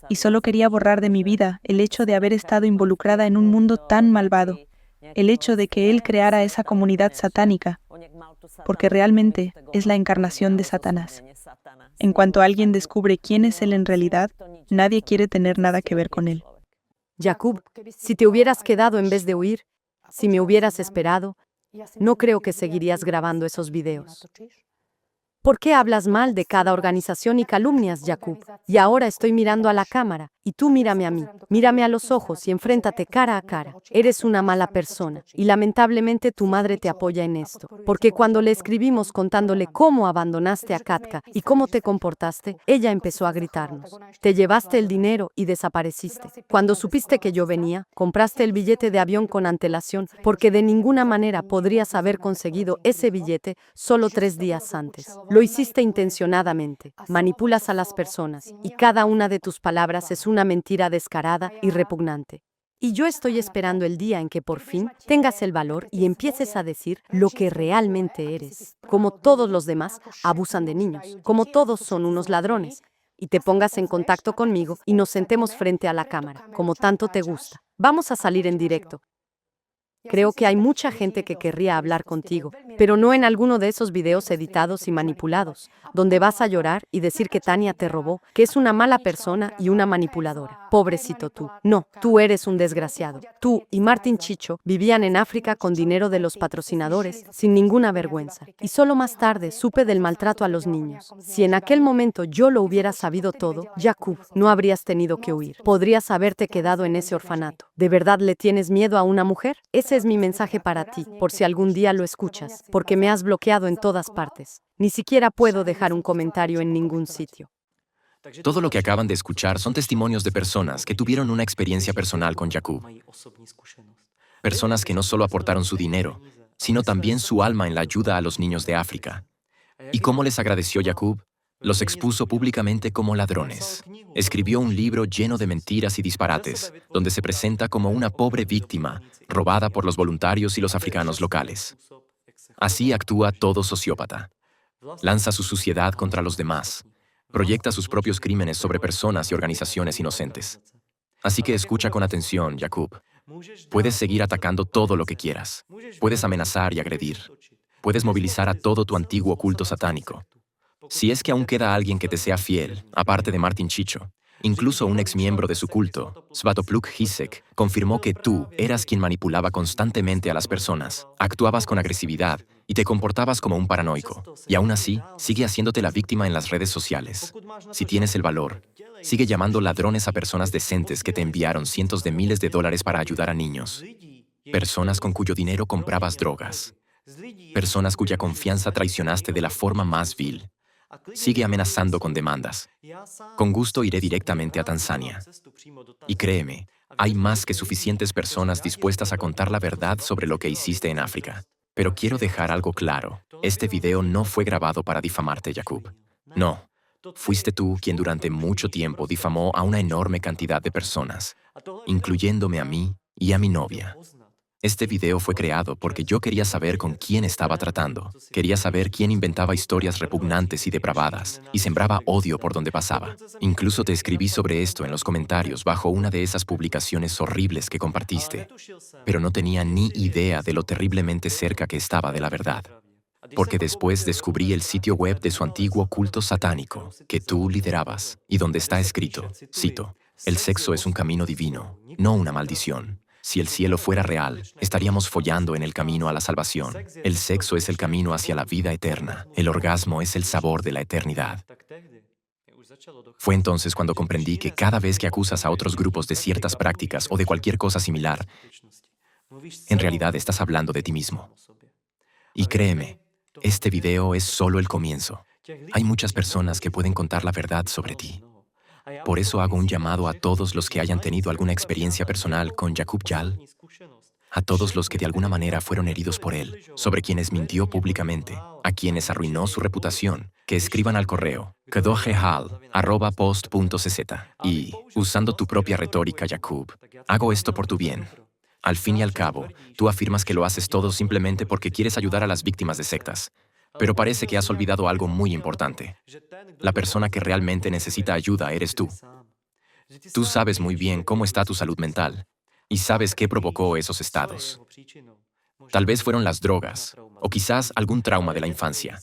Y solo quería borrar de mi vida el hecho de haber estado involucrada en un mundo tan malvado. el hecho de que él creara esa comunidad satánica, porque realmente es la encarnación de Satanás. En cuanto alguien descubre quién es él en realidad, nadie quiere tener nada que ver con él. Jacob, si te hubieras quedado en vez de huir, si me hubieras esperado, no creo que seguirías grabando esos videos. ¿Por qué hablas mal de cada organización y calumnias, Jacob? Y ahora estoy mirando a la cámara, y tú mírame a mí, mírame a los ojos y enfréntate cara a cara. Eres una mala persona, y lamentablemente tu madre te apoya en esto, porque cuando le escribimos contándole cómo abandonaste a Katka y cómo te comportaste, ella empezó a gritarnos. Te llevaste el dinero y desapareciste. Cuando supiste que yo venía, compraste el billete de avión con antelación, porque de ninguna manera podrías haber conseguido ese billete solo 3 días antes. Lo hiciste intencionadamente, manipulas a las personas, y cada una de tus palabras es una mentira descarada y repugnante. Y yo estoy esperando el día en que por fin tengas el valor y empieces a decir lo que realmente eres. Como todos los demás, abusan de niños, como todos son unos ladrones, y te pongas en contacto conmigo y nos sentemos frente a la cámara, como tanto te gusta. Vamos a salir en directo. Creo que hay mucha gente que querría hablar contigo, pero no en alguno de esos videos editados y manipulados, donde vas a llorar y decir que Tania te robó, que es una mala persona y una manipuladora. Pobrecito tú. No, tú eres un desgraciado. Tú y Martin Chicho vivían en África con dinero de los patrocinadores, sin ninguna vergüenza. Y solo más tarde supe del maltrato a los niños. Si en aquel momento yo lo hubiera sabido todo, Jacob, no habrías tenido que huir. Podrías haberte quedado en ese orfanato. ¿De verdad le tienes miedo a una mujer? Ese es mi mensaje para ti, por si algún día lo escuchas, porque me has bloqueado en todas partes. Ni siquiera puedo dejar un comentario en ningún sitio. Todo lo que acaban de escuchar son testimonios de personas que tuvieron una experiencia personal con Jacob. Personas que no solo aportaron su dinero, sino también su alma en la ayuda a los niños de África. ¿Y cómo les agradeció Jacob? Los expuso públicamente como ladrones. Escribió un libro lleno de mentiras y disparates, donde se presenta como una pobre víctima, robada por los voluntarios y los africanos locales. Así actúa todo sociópata. Lanza su suciedad contra los demás. Proyecta sus propios crímenes sobre personas y organizaciones inocentes. Así que escucha con atención, Jacob. Puedes seguir atacando todo lo que quieras. Puedes amenazar y agredir. Puedes movilizar a todo tu antiguo culto satánico. Si es que aún queda alguien que te sea fiel, aparte de Martin Chicho, incluso un exmiembro de su culto, Svatopluk Hisek, confirmó que tú eras quien manipulaba constantemente a las personas, actuabas con agresividad y te comportabas como un paranoico. Y aún así, sigue haciéndote la víctima en las redes sociales. Si tienes el valor, sigue llamando ladrones a personas decentes que te enviaron cientos de miles de dólares para ayudar a niños. Personas con cuyo dinero comprabas drogas. Personas cuya confianza traicionaste de la forma más vil. Sigue amenazando con demandas. Con gusto iré directamente a Tanzania. Y créeme, hay más que suficientes personas dispuestas a contar la verdad sobre lo que hiciste en África. Pero quiero dejar algo claro. Este video no fue grabado para difamarte, Jacob. No. Fuiste tú quien durante mucho tiempo difamó a una enorme cantidad de personas, incluyéndome a mí y a mi novia. Este video fue creado porque yo quería saber con quién estaba tratando. Quería saber quién inventaba historias repugnantes y depravadas, y sembraba odio por donde pasaba. Incluso te escribí sobre esto en los comentarios bajo una de esas publicaciones horribles que compartiste. Pero no tenía ni idea de lo terriblemente cerca que estaba de la verdad. Porque después descubrí el sitio web de su antiguo culto satánico, que tú liderabas, y donde está escrito, cito, «El sexo es un camino divino, no una maldición. Si el cielo fuera real, estaríamos follando en el camino a la salvación. El sexo es el camino hacia la vida eterna. El orgasmo es el sabor de la eternidad». Fue entonces cuando comprendí que cada vez que acusas a otros grupos de ciertas prácticas o de cualquier cosa similar, en realidad estás hablando de ti mismo. Y créeme, este video es solo el comienzo. Hay muchas personas que pueden contar la verdad sobre ti. Por eso hago un llamado a todos los que hayan tenido alguna experiencia personal con Jacob Yal, a todos los que de alguna manera fueron heridos por él, sobre quienes mintió públicamente, a quienes arruinó su reputación, que escriban al correo kedojehal@post.cz y, usando tu propia retórica, Jacob, hago esto por tu bien. Al fin y al cabo, tú afirmas que lo haces todo simplemente porque quieres ayudar a las víctimas de sectas. Pero parece que has olvidado algo muy importante. La persona que realmente necesita ayuda eres tú. Tú sabes muy bien cómo está tu salud mental. ¿Y sabes qué provocó esos estados? Tal vez fueron las drogas, o quizás algún trauma de la infancia.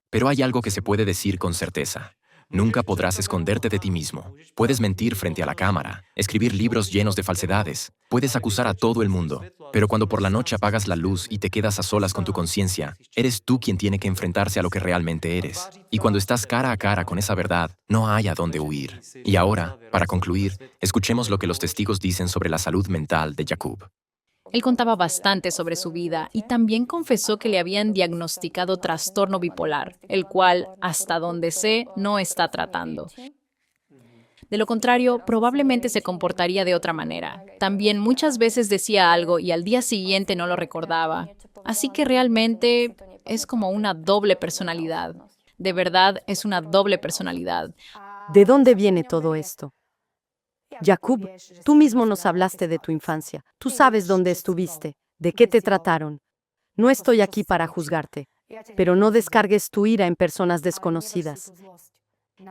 Pero hay algo que se puede decir con certeza. Nunca podrás esconderte de ti mismo. Puedes mentir frente a la cámara, escribir libros llenos de falsedades, puedes acusar a todo el mundo. Pero cuando por la noche apagas la luz y te quedas a solas con tu conciencia, eres tú quien tiene que enfrentarse a lo que realmente eres. Y cuando estás cara a cara con esa verdad, no hay a dónde huir. Y ahora, para concluir, escuchemos lo que los testigos dicen sobre la salud mental de Jakub. Él contaba bastante sobre su vida y también confesó que le habían diagnosticado trastorno bipolar, el cual, hasta donde sé, no está tratando. De lo contrario, probablemente se comportaría de otra manera. También muchas veces decía algo y al día siguiente no lo recordaba. Así que realmente es como una doble personalidad. De verdad, es una doble personalidad. ¿De dónde viene todo esto? Jakub, tú mismo nos hablaste de tu infancia. Tú sabes dónde estuviste, de qué te trataron. No estoy aquí para juzgarte, pero no descargues tu ira en personas desconocidas,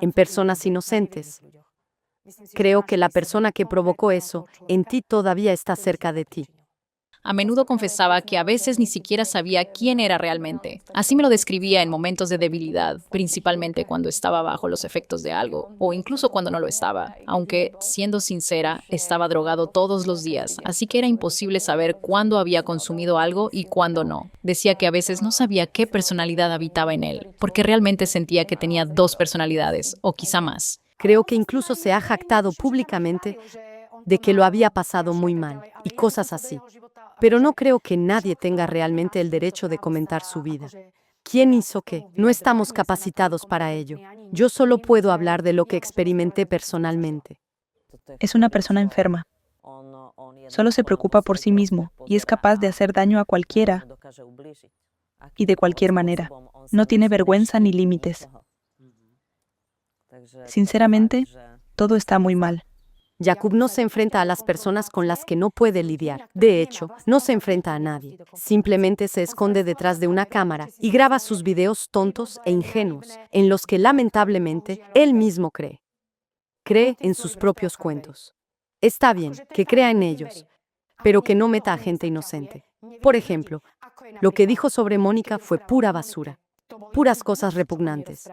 en personas inocentes. Creo que la persona que provocó eso en ti todavía está cerca de ti. A menudo confesaba que a veces ni siquiera sabía quién era realmente. Así me lo describía en momentos de debilidad, principalmente cuando estaba bajo los efectos de algo, o incluso cuando no lo estaba. Aunque, siendo sincera, estaba drogado todos los días, así que era imposible saber cuándo había consumido algo y cuándo no. Decía que a veces no sabía qué personalidad habitaba en él, porque realmente sentía que tenía dos personalidades, o quizá más. Creo que incluso se ha jactado públicamente de que lo había pasado muy mal, y cosas así. Pero no creo que nadie tenga realmente el derecho de comentar su vida. ¿Quién hizo qué? No estamos capacitados para ello. Yo solo puedo hablar de lo que experimenté personalmente. Es una persona enferma. Solo se preocupa por sí mismo y es capaz de hacer daño a cualquiera y de cualquier manera. No tiene vergüenza ni límites. Sinceramente, todo está muy mal. Jakub no se enfrenta a las personas con las que no puede lidiar. De hecho, no se enfrenta a nadie. Simplemente se esconde detrás de una cámara y graba sus videos tontos e ingenuos, en los que lamentablemente él mismo cree. Cree en sus propios cuentos. Está bien que crea en ellos, pero que no meta a gente inocente. Por ejemplo, lo que dijo sobre Mónica fue pura basura, puras cosas repugnantes.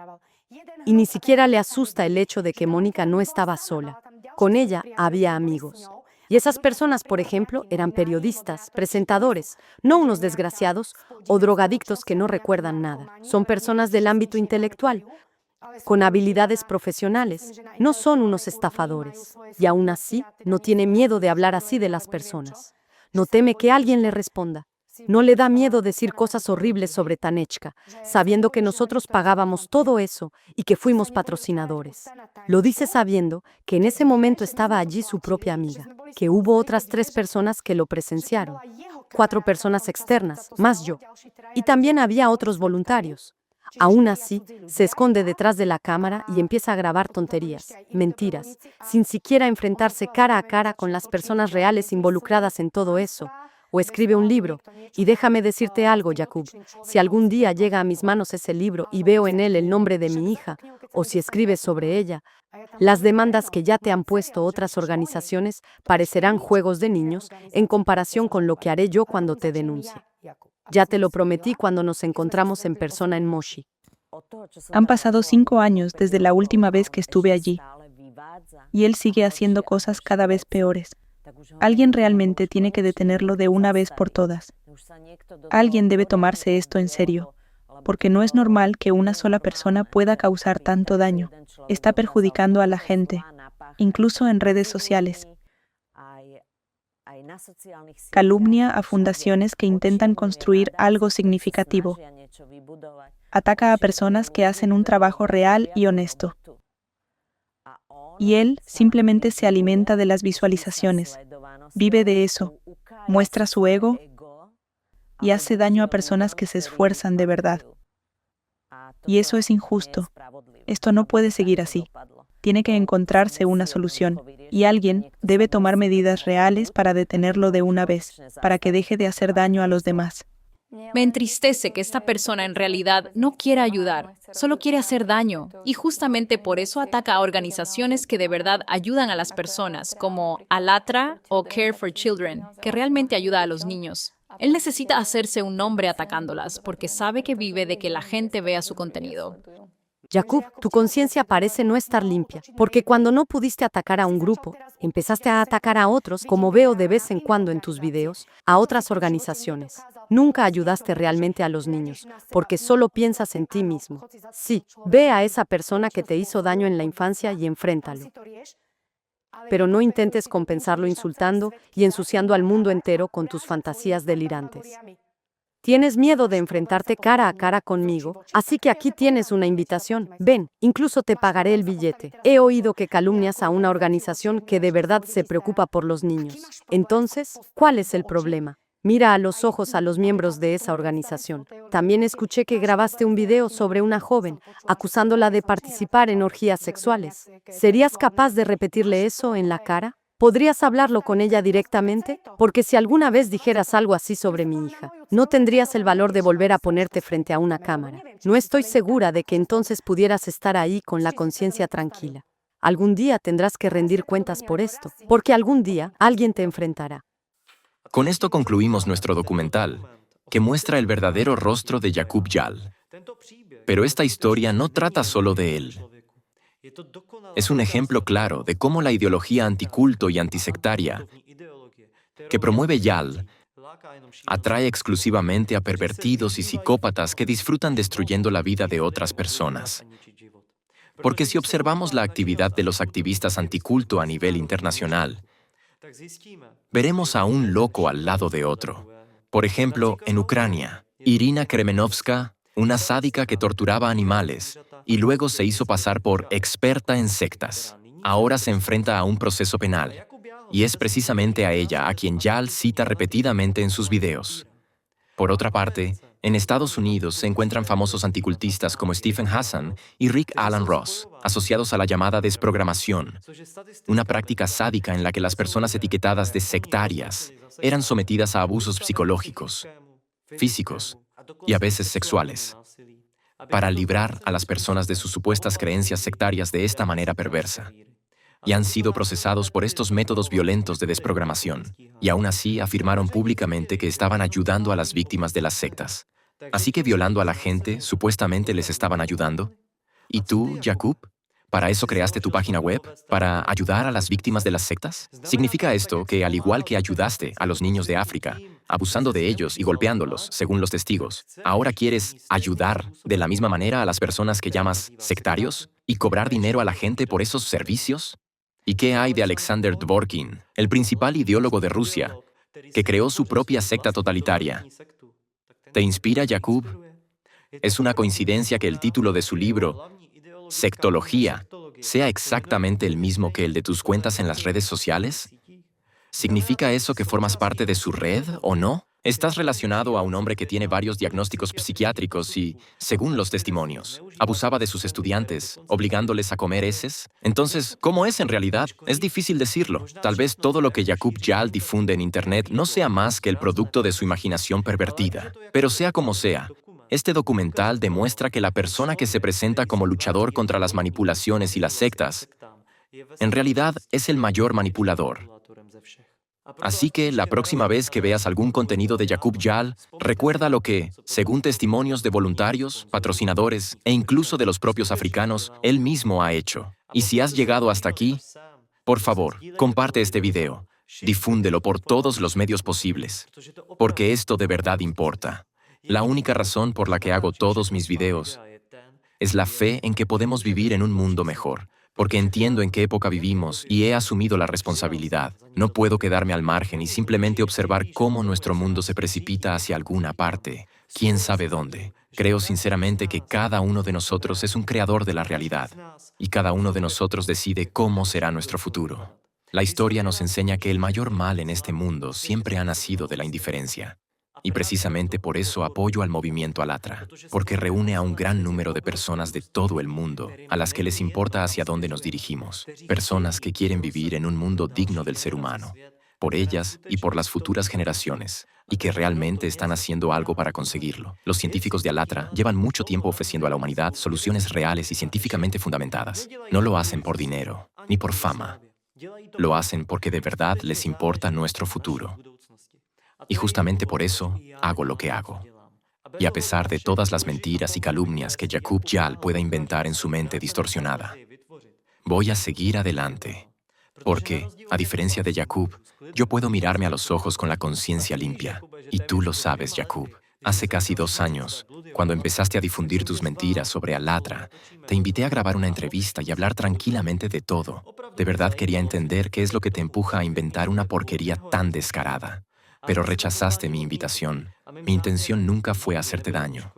Y ni siquiera le asusta el hecho de que Mónica no estaba sola. Con ella había amigos. Y esas personas, por ejemplo, eran periodistas, presentadores, no unos desgraciados o drogadictos que no recuerdan nada. Son personas del ámbito intelectual, con habilidades profesionales. No son unos estafadores. Y aún así, no tiene miedo de hablar así de las personas. No teme que alguien le responda. No le da miedo decir cosas horribles sobre Tanechka, sabiendo que nosotros pagábamos todo eso y que fuimos patrocinadores. Lo dice sabiendo que en ese momento estaba allí su propia amiga, que hubo otras 3 personas que lo presenciaron, 4 personas externas, más yo. Y también había otros voluntarios. Aún así, se esconde detrás de la cámara y empieza a grabar tonterías, mentiras, sin siquiera enfrentarse cara a cara con las personas reales involucradas en todo eso. O escribe un libro. Y déjame decirte algo, Jakub. Si algún día llega a mis manos ese libro y veo en él el nombre de mi hija, o si escribes sobre ella, las demandas que ya te han puesto otras organizaciones parecerán juegos de niños en comparación con lo que haré yo cuando te denuncie. Ya te lo prometí cuando nos encontramos en persona en Moshi. Han pasado 5 años desde la última vez que estuve allí, y él sigue haciendo cosas cada vez peores. Alguien realmente tiene que detenerlo de una vez por todas. Alguien debe tomarse esto en serio, porque no es normal que una sola persona pueda causar tanto daño. Está perjudicando a la gente, incluso en redes sociales. Calumnia a fundaciones que intentan construir algo significativo. Ataca a personas que hacen un trabajo real y honesto. Y él simplemente se alimenta de las visualizaciones, vive de eso, muestra su ego y hace daño a personas que se esfuerzan de verdad. Y eso es injusto. Esto no puede seguir así. Tiene que encontrarse una solución, y alguien debe tomar medidas reales para detenerlo de una vez, para que deje de hacer daño a los demás. Me entristece que esta persona en realidad no quiera ayudar, solo quiere hacer daño, y justamente por eso ataca a organizaciones que de verdad ayudan a las personas, como Alatra o Care for Children, que realmente ayuda a los niños. Él necesita hacerse un nombre atacándolas, porque sabe que vive de que la gente vea su contenido. Jacob, tu conciencia parece no estar limpia, porque cuando no pudiste atacar a un grupo, empezaste a atacar a otros, como veo de vez en cuando en tus videos, a otras organizaciones. Nunca ayudaste realmente a los niños, porque solo piensas en ti mismo. Sí, ve a esa persona que te hizo daño en la infancia y enfréntalo. Pero no intentes compensarlo insultando y ensuciando al mundo entero con tus fantasías delirantes. Tienes miedo de enfrentarte cara a cara conmigo, así que aquí tienes una invitación. Ven, incluso te pagaré el billete. He oído que calumnias a una organización que de verdad se preocupa por los niños. Entonces, ¿cuál es el problema? Mira a los ojos a los miembros de esa organización. También escuché que grabaste un video sobre una joven, acusándola de participar en orgías sexuales. ¿Serías capaz de repetirle eso en la cara? ¿Podrías hablarlo con ella directamente? Porque si alguna vez dijeras algo así sobre mi hija, no tendrías el valor de volver a ponerte frente a una cámara. No estoy segura de que entonces pudieras estar ahí con la conciencia tranquila. Algún día tendrás que rendir cuentas por esto, porque algún día alguien te enfrentará. Con esto concluimos nuestro documental, que muestra el verdadero rostro de Jakub Jal. Pero esta historia no trata solo de él. Es un ejemplo claro de cómo la ideología anticulto y antisectaria que promueve Jal atrae exclusivamente a pervertidos y psicópatas que disfrutan destruyendo la vida de otras personas. Porque si observamos la actividad de los activistas anticulto a nivel internacional, veremos a un loco al lado de otro. Por ejemplo, en Ucrania, Irina Kremenovska, una sádica que torturaba animales y luego se hizo pasar por experta en sectas. Ahora se enfrenta a un proceso penal, y es precisamente a ella a quien Jal cita repetidamente en sus videos. Por otra parte, en Estados Unidos se encuentran famosos anticultistas como Stephen Hassan y Rick Alan Ross, asociados a la llamada desprogramación, una práctica sádica en la que las personas etiquetadas de sectarias eran sometidas a abusos psicológicos, físicos y a veces sexuales, para librar a las personas de sus supuestas creencias sectarias de esta manera perversa. Y han sido procesados por estos métodos violentos de desprogramación, y aún así afirmaron públicamente que estaban ayudando a las víctimas de las sectas. Así que violando a la gente, supuestamente les estaban ayudando. ¿Y tú, Jakub? ¿Para eso creaste tu página web? ¿Para ayudar a las víctimas de las sectas? ¿Significa esto que, al igual que ayudaste a los niños de África, abusando de ellos y golpeándolos, según los testigos, ahora quieres ayudar de la misma manera a las personas que llamas sectarios y cobrar dinero a la gente por esos servicios? ¿Y qué hay de Alexander Dworkin, el principal ideólogo de Rusia, que creó su propia secta totalitaria? ¿Te inspira, Jakub? ¿Es una coincidencia que el título de su libro, Sectología, sea exactamente el mismo que el de tus cuentas en las redes sociales? ¿Significa eso que formas parte de su red o no? Estás relacionado a un hombre que tiene varios diagnósticos psiquiátricos y, según los testimonios, abusaba de sus estudiantes, obligándoles a comer heces. Entonces, ¿cómo es en realidad? Es difícil decirlo. Tal vez todo lo que Jakub Jal difunde en Internet no sea más que el producto de su imaginación pervertida. Pero sea como sea, este documental demuestra que la persona que se presenta como luchador contra las manipulaciones y las sectas, en realidad es el mayor manipulador. Así que, la próxima vez que veas algún contenido de Jakub Jal, recuerda lo que, según testimonios de voluntarios, patrocinadores e incluso de los propios africanos, él mismo ha hecho. Y si has llegado hasta aquí, por favor, comparte este video. Difúndelo por todos los medios posibles, porque esto de verdad importa. La única razón por la que hago todos mis videos es la fe en que podemos vivir en un mundo mejor, porque entiendo en qué época vivimos y he asumido la responsabilidad. No puedo quedarme al margen y simplemente observar cómo nuestro mundo se precipita hacia alguna parte, quién sabe dónde. Creo sinceramente que cada uno de nosotros es un creador de la realidad, y cada uno de nosotros decide cómo será nuestro futuro. La historia nos enseña que el mayor mal en este mundo siempre ha nacido de la indiferencia. Y precisamente por eso apoyo al movimiento Alatra, porque reúne a un gran número de personas de todo el mundo, a las que les importa hacia dónde nos dirigimos, personas que quieren vivir en un mundo digno del ser humano. por ellas y por las futuras generaciones, y que realmente están haciendo algo para conseguirlo. Los científicos de Alatra llevan mucho tiempo ofreciendo a la humanidad soluciones reales y científicamente fundamentadas. No lo hacen por dinero, ni por fama. Lo hacen porque de verdad les importa nuestro futuro. Y justamente por eso hago lo que hago. Y a pesar de todas las mentiras y calumnias que Yaqub Jal pueda inventar en su mente distorsionada, voy a seguir adelante. Porque, a diferencia de Yaqub, yo puedo mirarme a los ojos con la conciencia limpia. Y tú lo sabes, Yaqub. Hace casi 2 años, cuando empezaste a difundir tus mentiras sobre Alatra, te invité a grabar una entrevista y hablar tranquilamente de todo. De verdad quería entender qué es lo que te empuja a inventar una porquería tan descarada. Pero rechazaste mi invitación. Mi intención nunca fue hacerte daño.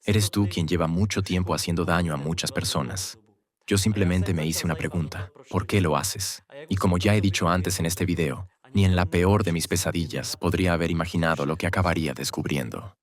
Eres tú quien lleva mucho tiempo haciendo daño a muchas personas. Yo simplemente me hice una pregunta. ¿Por qué lo haces? Y como ya he dicho antes en este video, ni en la peor de mis pesadillas podría haber imaginado lo que acabaría descubriendo.